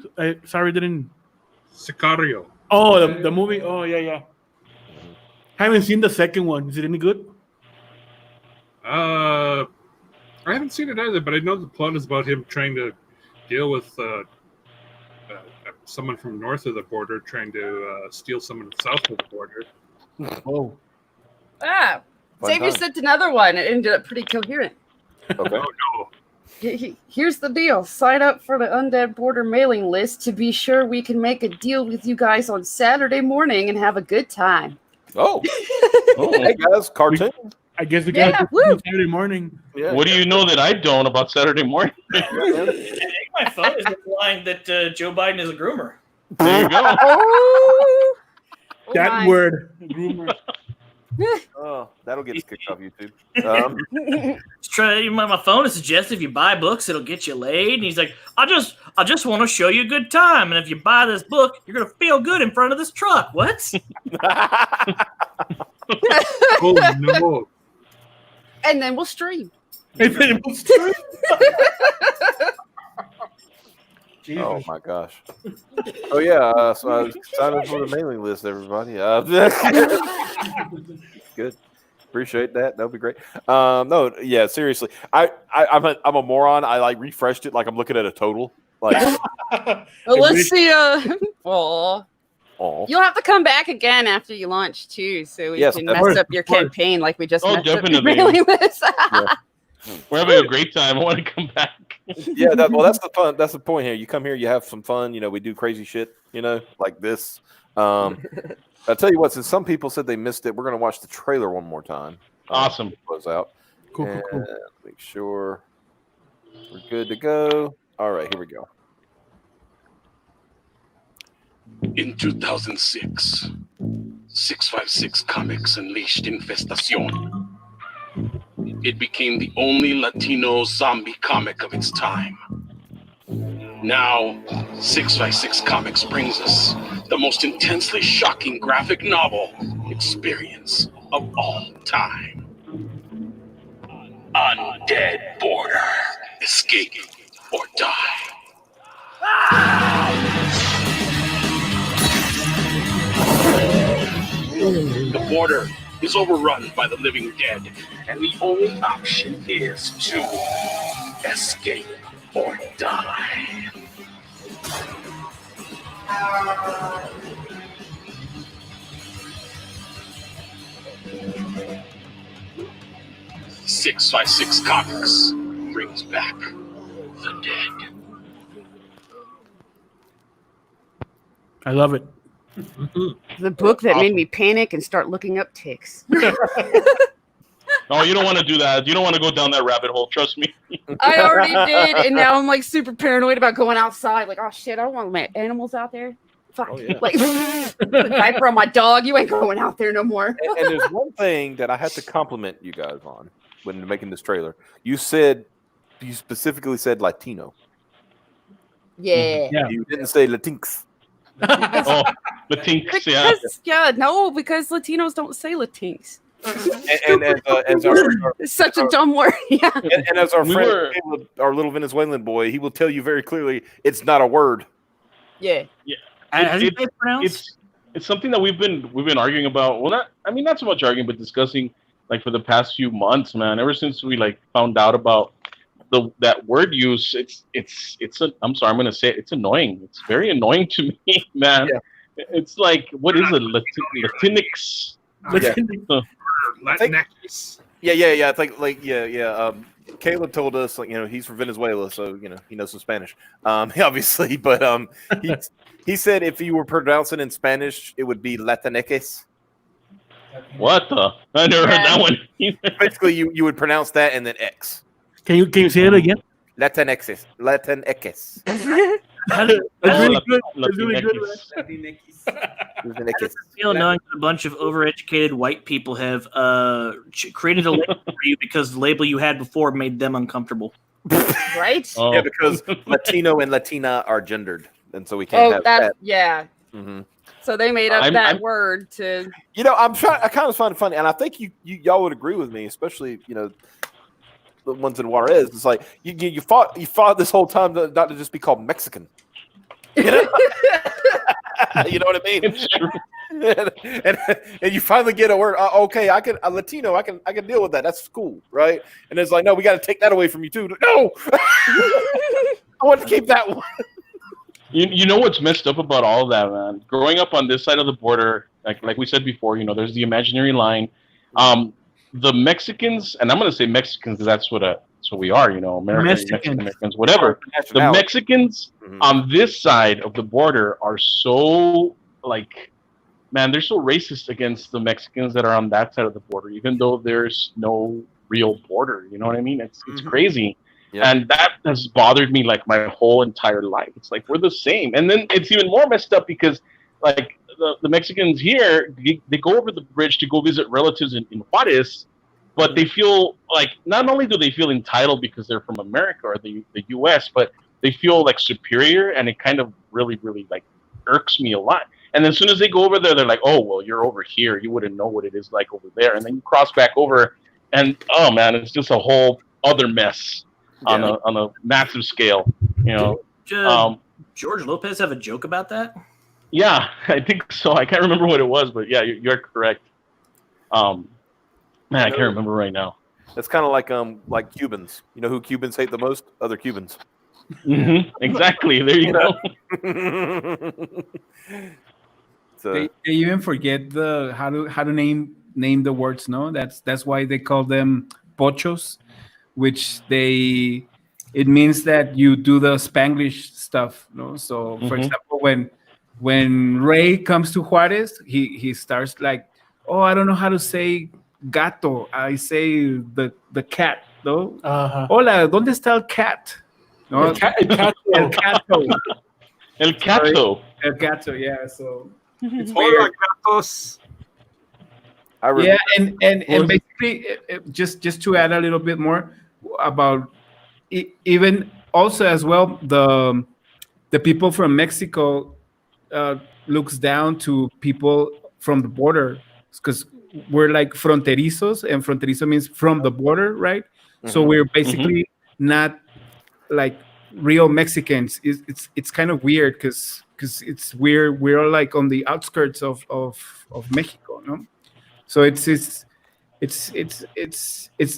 Speaker 2: Sorry, didn't.
Speaker 7: Sicario.
Speaker 2: Oh, the movie. Oh, yeah. Haven't seen the second one. Is it any good?
Speaker 7: I haven't seen it either, but I know the plot is about him trying to deal with someone from north of the border trying to steal someone south of the border.
Speaker 2: Oh.
Speaker 6: Ah, Xavier sent another one. It ended up pretty coherent.
Speaker 1: Okay.
Speaker 7: Oh no.
Speaker 6: Here's the deal. Sign up for the Undead Border mailing list to be sure we can make a deal with you guys on Saturday morning and have a good time.
Speaker 1: Oh. Hey, guys, cartoon.
Speaker 2: I guess we got to Saturday morning.
Speaker 1: Yeah.
Speaker 3: What do you know that I don't about Saturday morning?
Speaker 8: I think my phone is implying that Joe Biden is a groomer.
Speaker 3: There you go.
Speaker 6: Oh,
Speaker 2: That word. Groomer.
Speaker 1: Oh, that'll get us kicked off YouTube.
Speaker 8: My phone is suggesting if you buy books, it'll get you laid. And he's like, I just want to show you a good time. And if you buy this book, you're gonna feel good in front of this truck. What?
Speaker 7: Oh no!
Speaker 6: And then we'll stream.
Speaker 1: Oh my gosh! Oh yeah, so sign up for the mailing list, everybody. Good, appreciate that. That'll be great. No, yeah, seriously, I'm a moron. I like refreshed it, like I'm looking at a total. Like,
Speaker 6: Well, let's see. You'll have to come back again after you launch too, so we can mess up your campaign like we just messed up your mailing list.
Speaker 3: We're having a great time. I want to come back.
Speaker 1: Yeah, that's the fun. That's the point here. You come here, you have some fun. You know, we do crazy shit. You know, like this. I'll tell you what. Since some people said they missed it, we're gonna watch the trailer one more time.
Speaker 3: Awesome.
Speaker 1: Close out.
Speaker 2: Cool.
Speaker 1: Make sure we're good to go. All right, here we go.
Speaker 10: In 2006, 656 Comics unleashed Infestacion. It became the only Latino zombie comic of its time. Now, 656 Comics brings us the most intensely shocking graphic novel experience of all time. Undead Border. Escape or die. The border is overrun by the living dead, and the only option is to escape or die. "656 Comics brings back the dead."
Speaker 2: I love it.
Speaker 6: The book that made me panic and start looking up ticks.
Speaker 3: Oh, you don't want to do that. You don't want to go down that rabbit hole. Trust me.
Speaker 6: I already did, and now I'm like super paranoid about going outside. Like, oh shit, I don't want my animals out there. Fuck.
Speaker 1: Oh, yeah.
Speaker 6: Like, diaper on my dog. You ain't going out there no more.
Speaker 1: And there's one thing that I had to compliment you guys on when making this trailer. You specifically said Latino.
Speaker 6: Yeah.
Speaker 1: You didn't say Latinx.
Speaker 3: Oh, Latinx, yeah.
Speaker 6: Because Latinos don't say Latinx.
Speaker 1: And as
Speaker 6: it's such a dumb word. Yeah.
Speaker 1: And as our friend, Caleb, our little Venezuelan boy, he will tell you very clearly it's not a word.
Speaker 6: Yeah.
Speaker 3: Yeah.
Speaker 8: It's
Speaker 3: something that we've been arguing about. Well, not so much arguing, but discussing like for the past few months, man. Ever since we like found out about that word use, I'm sorry, I'm gonna say it, it's annoying. It's very annoying to me, man. Yeah. It's like, what is it? Latinx.
Speaker 7: Latinx.
Speaker 1: Yeah. It's like Caleb told us, like, he's from Venezuela, so he knows some Spanish. Obviously, but he said if you were pronouncing in Spanish, it would be Latinx.
Speaker 3: What the? I never heard that one.
Speaker 1: Basically, you would pronounce that and then X.
Speaker 2: Can you say it again?
Speaker 1: Latinx.
Speaker 2: That's really good. That's really good.
Speaker 8: I feel knowing a bunch of overeducated white people have created a label for you because the label you had before made them uncomfortable.
Speaker 6: Right?
Speaker 1: Oh. Yeah, because Latino and Latina are gendered, and so we can't have that.
Speaker 6: Yeah.
Speaker 1: Mm-hmm.
Speaker 6: So they made up that word to.
Speaker 1: I kind of find it funny, and I think y'all would agree with me, especially the ones in Juarez. It's like you fought this whole time not to just be called Mexican. You know what I mean?
Speaker 3: It's true.
Speaker 1: and you finally get a word. Okay, I can a Latino. I can deal with that. That's cool, right? And it's like, no, we got to take that away from you too. No, I want to keep that one.
Speaker 3: You know what's messed up about all of that, man? Growing up on this side of the border, like we said before, there's the imaginary line. The Mexicans, and I'm going to say Mexicans because that's what we are, Americans, whatever. The Mexicans on this side of the border are so, they're so racist against the Mexicans that are on that side of the border, even though there's no real border. You know what I mean? It's crazy. Yeah. And that has bothered me my whole entire life. It's like we're the same. And then it's even more messed up because the Mexicans here, they go over the bridge to go visit relatives in Juarez, but they feel like not only do they feel entitled because they're from America or the U.S., but they feel superior, and it kind of really, really irks me a lot. And then as soon as they go over there, they're like, "Oh, well, you're over here. You wouldn't know what it is like over there." And then you cross back over, and oh man, it's just a whole other mess on a massive scale.
Speaker 8: George Lopez have a joke about that?
Speaker 3: Yeah, I think so. I can't remember what it was, but yeah, you're correct. Man, I can't remember right now.
Speaker 1: It's kind of like Cubans. You know who Cubans hate the most? Other Cubans.
Speaker 3: Exactly. There you go.
Speaker 1: So,
Speaker 5: they even forget the how to name the words. No, that's why they call them pochos, which it means that you do the Spanglish stuff. No, so for example, when Ray comes to Juarez, he starts like, oh, I don't know how to say gato. I say the cat. No, hola, ¿dónde está el cat? No, el cato.
Speaker 3: El cato.
Speaker 5: El gato, yeah. So it's
Speaker 7: Hola, gatos.
Speaker 5: yeah, and basically, just to add a little bit more about even also as well, the people from Mexico looks down to people from the border because we're like fronterizos, and fronterizo means from the border, right? So we're basically not like real Mexicans. It's kind of weird because we're like on the outskirts of Mexico, no? So it's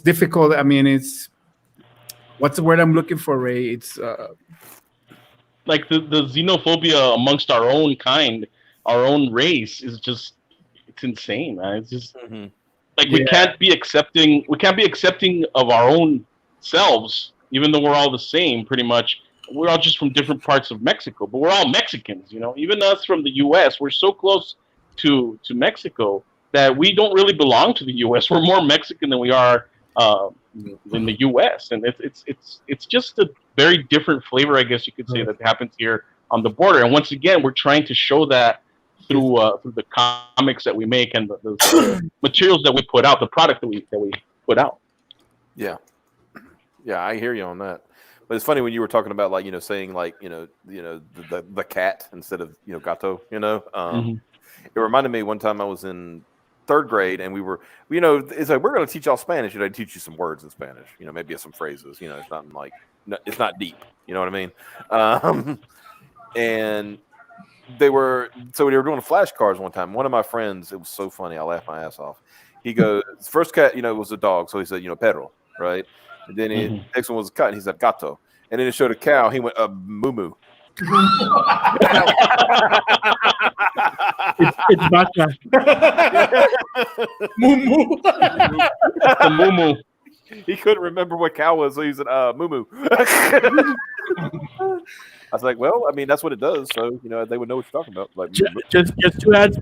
Speaker 5: difficult. I mean, it's what's the word I'm looking for, Ray? It's
Speaker 3: like the xenophobia amongst our own kind, our own race is just it's insane, man. It's just like we can't be accepting of our own selves, even though we're all the same pretty much. We're all just from different parts of Mexico, but we're all Mexicans, you know. Even us from the US, we're so close to Mexico that we don't really belong to the US. We're more Mexican than we are in the US, and it's just a very different flavor, I guess you could say, that happens here on the border. And once again, we're trying to show that through the comics that we make and the materials that we put out, the product that we put out.
Speaker 1: Yeah, I hear you on that. But it's funny when you were talking about like saying like the cat instead of gato. It reminded me one time I was in third grade and we were it's like we're going to teach y'all Spanish. I teach you some words in Spanish. Maybe some phrases. It's not like it's not deep. You know what I mean? And we were doing flashcards one time. One of my friends, it was so funny. I laughed my ass off. He goes, first cat, it was a dog, so he said, perro, right? And then the next one was a cat, and he said gato. And then it showed a cow. He went moo.
Speaker 2: It's vaca. Moo.
Speaker 3: The moo.
Speaker 1: He couldn't remember what cow was, so he said moo. I was like, well, I mean, that's what it does. So, they would know what you're talking about. Like,
Speaker 2: just to add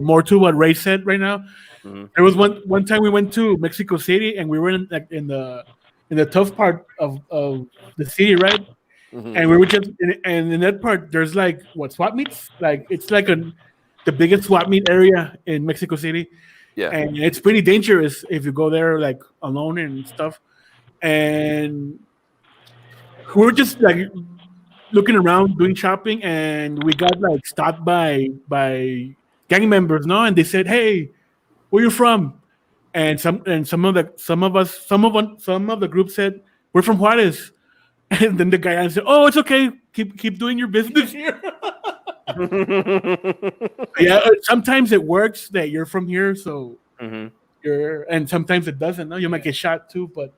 Speaker 2: more to what Ray said right now, there was one time we went to Mexico City and we were in the tough part of the city, right? And we were and in that part, there's like swap meets. Like it's like the biggest swap meet area in Mexico City. Yeah, and it's pretty dangerous if you go there like alone and stuff. And we were just like looking around, doing shopping, and we got like stopped by gang members, no? And they said, "Hey, where you from?" And some of the group said, "We're from Juarez." And then the guy answered, "Oh, it's okay. Keep doing your business here." Yeah, sometimes it works that you're from here, so and sometimes it doesn't. No, you might get shot too, but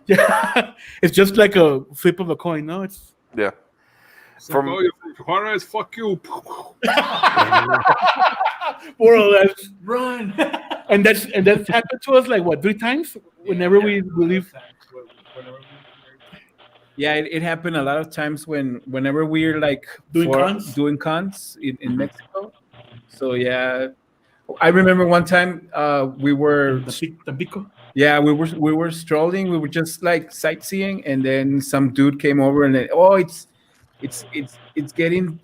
Speaker 2: yeah, it's just like a flip of a coin. No, it's
Speaker 1: yeah.
Speaker 7: From Juarez, fuck you.
Speaker 2: More or less, run. And that's happened to us like what 3 times whenever we leave.
Speaker 5: Yeah, it happened a lot of times whenever we're like doing cons in Mexico. So yeah, I remember one time we were yeah we were strolling, we were just like sightseeing, and then some dude came over and it's getting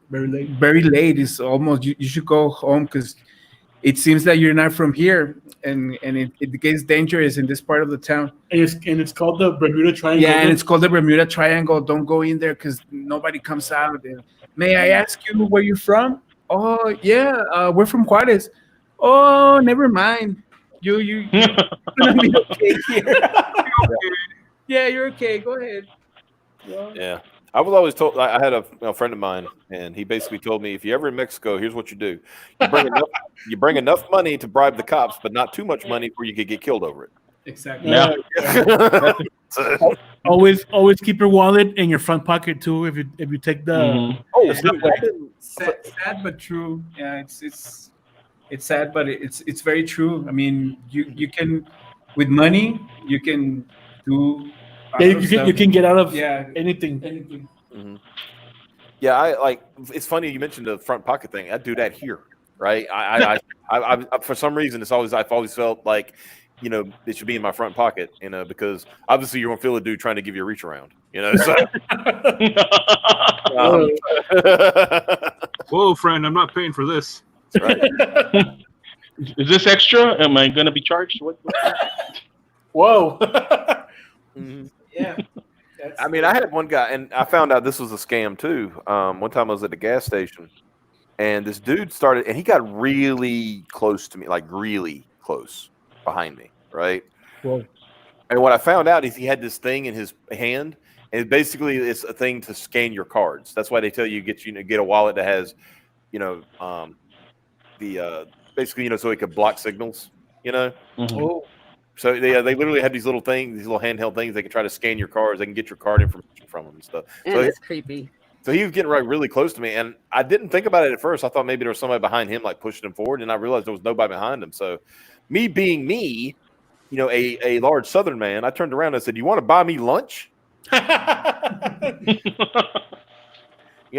Speaker 5: very late. It's almost you should go home because it seems that you're not from here, and it gets dangerous in this part of the town.
Speaker 2: And it's called the Bermuda Triangle.
Speaker 5: Yeah, and it's called the Bermuda Triangle. Don't go in there because nobody comes out. And, may I ask you where you're from? Oh yeah, we're from Juarez. Oh, never mind. You're gonna be okay here. Yeah, you're okay. Go ahead. Well,
Speaker 1: Yeah. I was always told. I had a friend of mine, and he basically told me, if you're ever in Mexico, here's what you do: you bring enough money to bribe the cops, but not too much money where you could get killed over it.
Speaker 5: exactly.
Speaker 3: Yeah.
Speaker 1: So-
Speaker 2: Always keep your wallet in your front pocket too. If you take the
Speaker 3: Mhm.
Speaker 1: oh,
Speaker 2: That's
Speaker 1: dude,
Speaker 2: not right.
Speaker 1: I've been-
Speaker 5: Sad but true. Yeah, it's sad, but it's very true. I mean, you can with money you can do. a
Speaker 2: yeah,
Speaker 5: lot of
Speaker 2: you
Speaker 5: stuff.
Speaker 2: can get out of
Speaker 5: Yeah,
Speaker 2: anything.
Speaker 5: anything.
Speaker 1: Mhm. Yeah, I like. It's funny you mentioned the front pocket thing. I do that here, right? I for some reason I've always felt like, it should be in my front pocket, because obviously you're gonna feel a dude trying to give you a reach around, So, um,
Speaker 7: Whoa, friend, I'm not paying for this.
Speaker 1: right.
Speaker 3: Is this extra? Am I gonna be charged? What?
Speaker 2: Whoa.
Speaker 1: Mhm.
Speaker 5: Yeah.
Speaker 1: I mean, I had one guy, and I found out this was a scam too. One time I was at the gas station, and this dude started, and he got really close to me, like really close behind me, right?
Speaker 2: Whoa.
Speaker 1: And what I found out is he had this thing in his hand, and basically it's a thing to scan your cards. That's why they tell you get a wallet that has, basically, so it could block signals,
Speaker 3: Mhm.
Speaker 2: Oh.
Speaker 1: So they literally have these little things, these little handheld things. They can try to scan your cards. They can get your card information from them and stuff.
Speaker 6: And
Speaker 1: So,
Speaker 6: it's creepy.
Speaker 1: so he was getting really close to me, and I didn't think about it at first. I thought maybe there was somebody behind him, like pushing him forward, and I realized there was nobody behind him. So, me being me, a large Southern man, I turned around and I said, "You want to buy me lunch?"
Speaker 2: You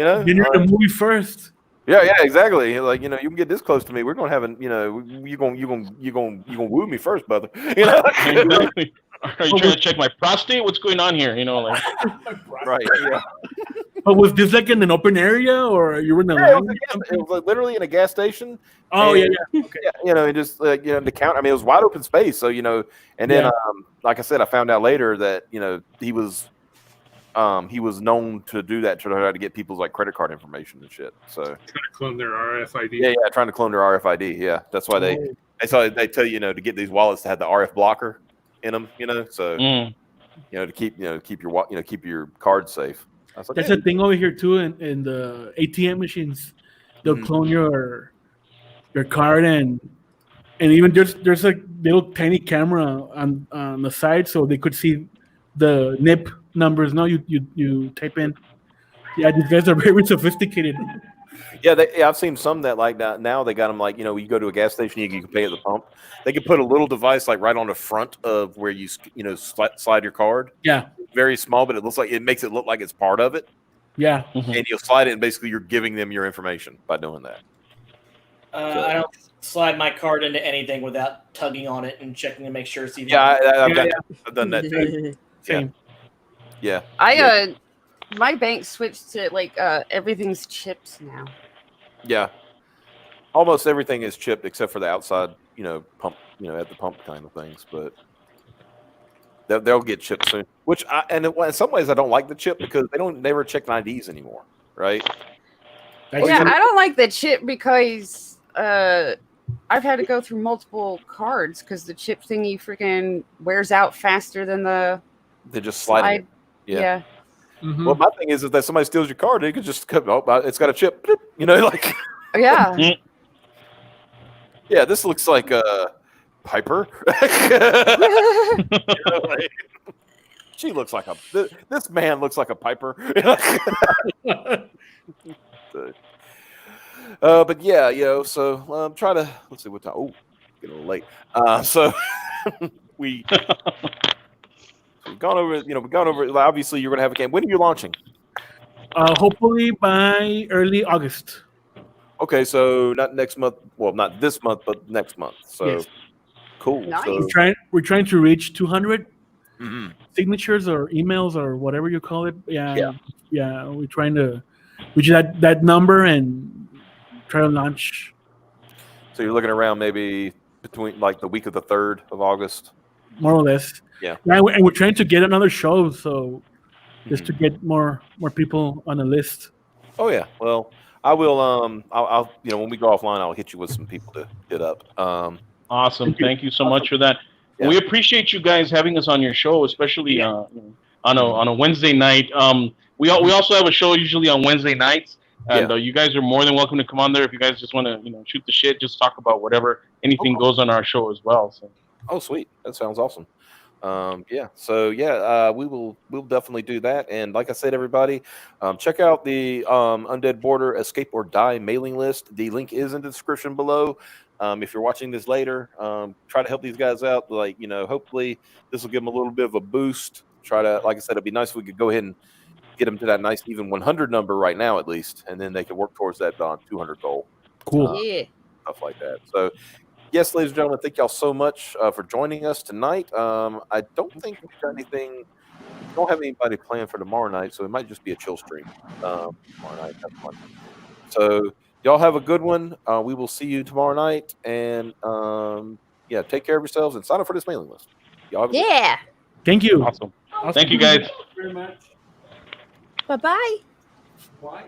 Speaker 2: need the movie first.
Speaker 1: Yeah, exactly. Like, you can get this close to me. We're gonna have you gonna woo me first, brother.
Speaker 3: Exactly. Are you trying to check my prostate? What's going on here? Like.
Speaker 1: Right. Yeah.
Speaker 2: But was this like in an open area, or you were in a
Speaker 1: Yeah,
Speaker 2: line?
Speaker 1: it was like literally in a gas station.
Speaker 2: Oh
Speaker 1: and,
Speaker 2: yeah. Okay.
Speaker 1: Yeah, and just the count. I mean, it was wide open space. So and then like I said, I found out later that he was known to do that to try to get people's like credit card information and shit. So
Speaker 7: Trying to clone their RFID.
Speaker 1: yeah, trying to clone their RFID. Yeah, that's why they tell you to get these wallets to have the RF blocker in them. So to keep keep your card safe. I was like,
Speaker 2: That's a thing over here too in the ATM machines. They'll clone your card and even there's a little tiny camera on the side so they could see the NIP numbers. No, you type in. Yeah, these guys are very sophisticated.
Speaker 1: Yeah, I've seen some that like that. Now they got them like you go to a gas station, you can pay at the pump. They can put a little device like right on the front of where you slide your card.
Speaker 2: Yeah,
Speaker 1: very small, but it makes it look like it's part of it.
Speaker 2: yeah.
Speaker 1: And you'll slide it, and basically you're giving them your information by doing that.
Speaker 8: I don't slide my card into anything without tugging on it and checking to make sure it's even.
Speaker 1: Yeah, I've done that too.
Speaker 2: Same.
Speaker 1: Yeah.
Speaker 6: My bank switched to like everything's chipped now.
Speaker 1: Yeah. Almost everything is chipped except for the outside, pump, at the pump kind of things, but they'll get chipped soon. Which in some ways I don't like the chip because they don't never check IDs anymore, right?
Speaker 6: Yeah, I don't like the chip because I've had to go through multiple cards because the chip thingy freaking wears out faster than the.
Speaker 1: They just slide.
Speaker 6: Yeah.
Speaker 7: Mhm.
Speaker 1: Well, my thing is if somebody steals your card, they could just come. Oh, it's got a chip. Like.
Speaker 6: Yeah.
Speaker 1: Yeah, this looks like a Piper. She looks like this man looks like a Piper. But yeah, so try to let's see what time. Oh, getting a little late. So we've gone over. We've gone over. Obviously, you're gonna have a game. When are you launching?
Speaker 2: Hopefully by early August.
Speaker 1: Okay, so not next month. Well, not this month, but next month. So
Speaker 2: Yes.
Speaker 1: Cool.
Speaker 6: Nice.
Speaker 1: So,
Speaker 2: We're trying to reach 200
Speaker 1: mhm.
Speaker 2: signatures or emails or whatever you call it.
Speaker 1: Yeah.
Speaker 2: We're trying to reach that number and try to launch.
Speaker 1: So you're looking around maybe between like the week of the 3rd of August.
Speaker 2: More or less.
Speaker 1: Yeah.
Speaker 2: And we're trying to get another show, so just to get more people on the list.
Speaker 1: Oh yeah. Well, I will. I'll when we go offline, I'll hit you with some people to hit up.
Speaker 3: Awesome. Thank you so much for that.
Speaker 1: Yeah.
Speaker 3: We appreciate you guys having us on your show, especially on a Wednesday night. We also have a show usually on Wednesday nights, and you guys are more than welcome to come on there if you guys just want to shoot the shit, just talk about whatever, anything goes on our show as well. So.
Speaker 1: Oh, sweet. That sounds awesome. We'll definitely do that. And like I said, everybody, check out the Undead Border Escape or Die mailing list. The link is in the description below. If you're watching this later, try to help these guys out. Hopefully this will give them a little bit of a boost. Like I said, it'd be nice if we could go ahead and get them to that nice even 100 number right now at least, and then they can work towards that 200 goal.
Speaker 2: Cool.
Speaker 1: Stuff like that. So yes, ladies and gentlemen, thank y'all so much for joining us tonight. I don't think we've got anything. We don't have anybody planned for tomorrow night, so it might just be a chill stream tomorrow night. That's fun. So y'all have a good one. We will see you tomorrow night, and take care of yourselves and sign up for this mailing list. Y'all have a good
Speaker 2: Thank you.
Speaker 3: Awesome. Thank you, guys.
Speaker 2: Very much.
Speaker 6: Bye-bye.
Speaker 2: Bye.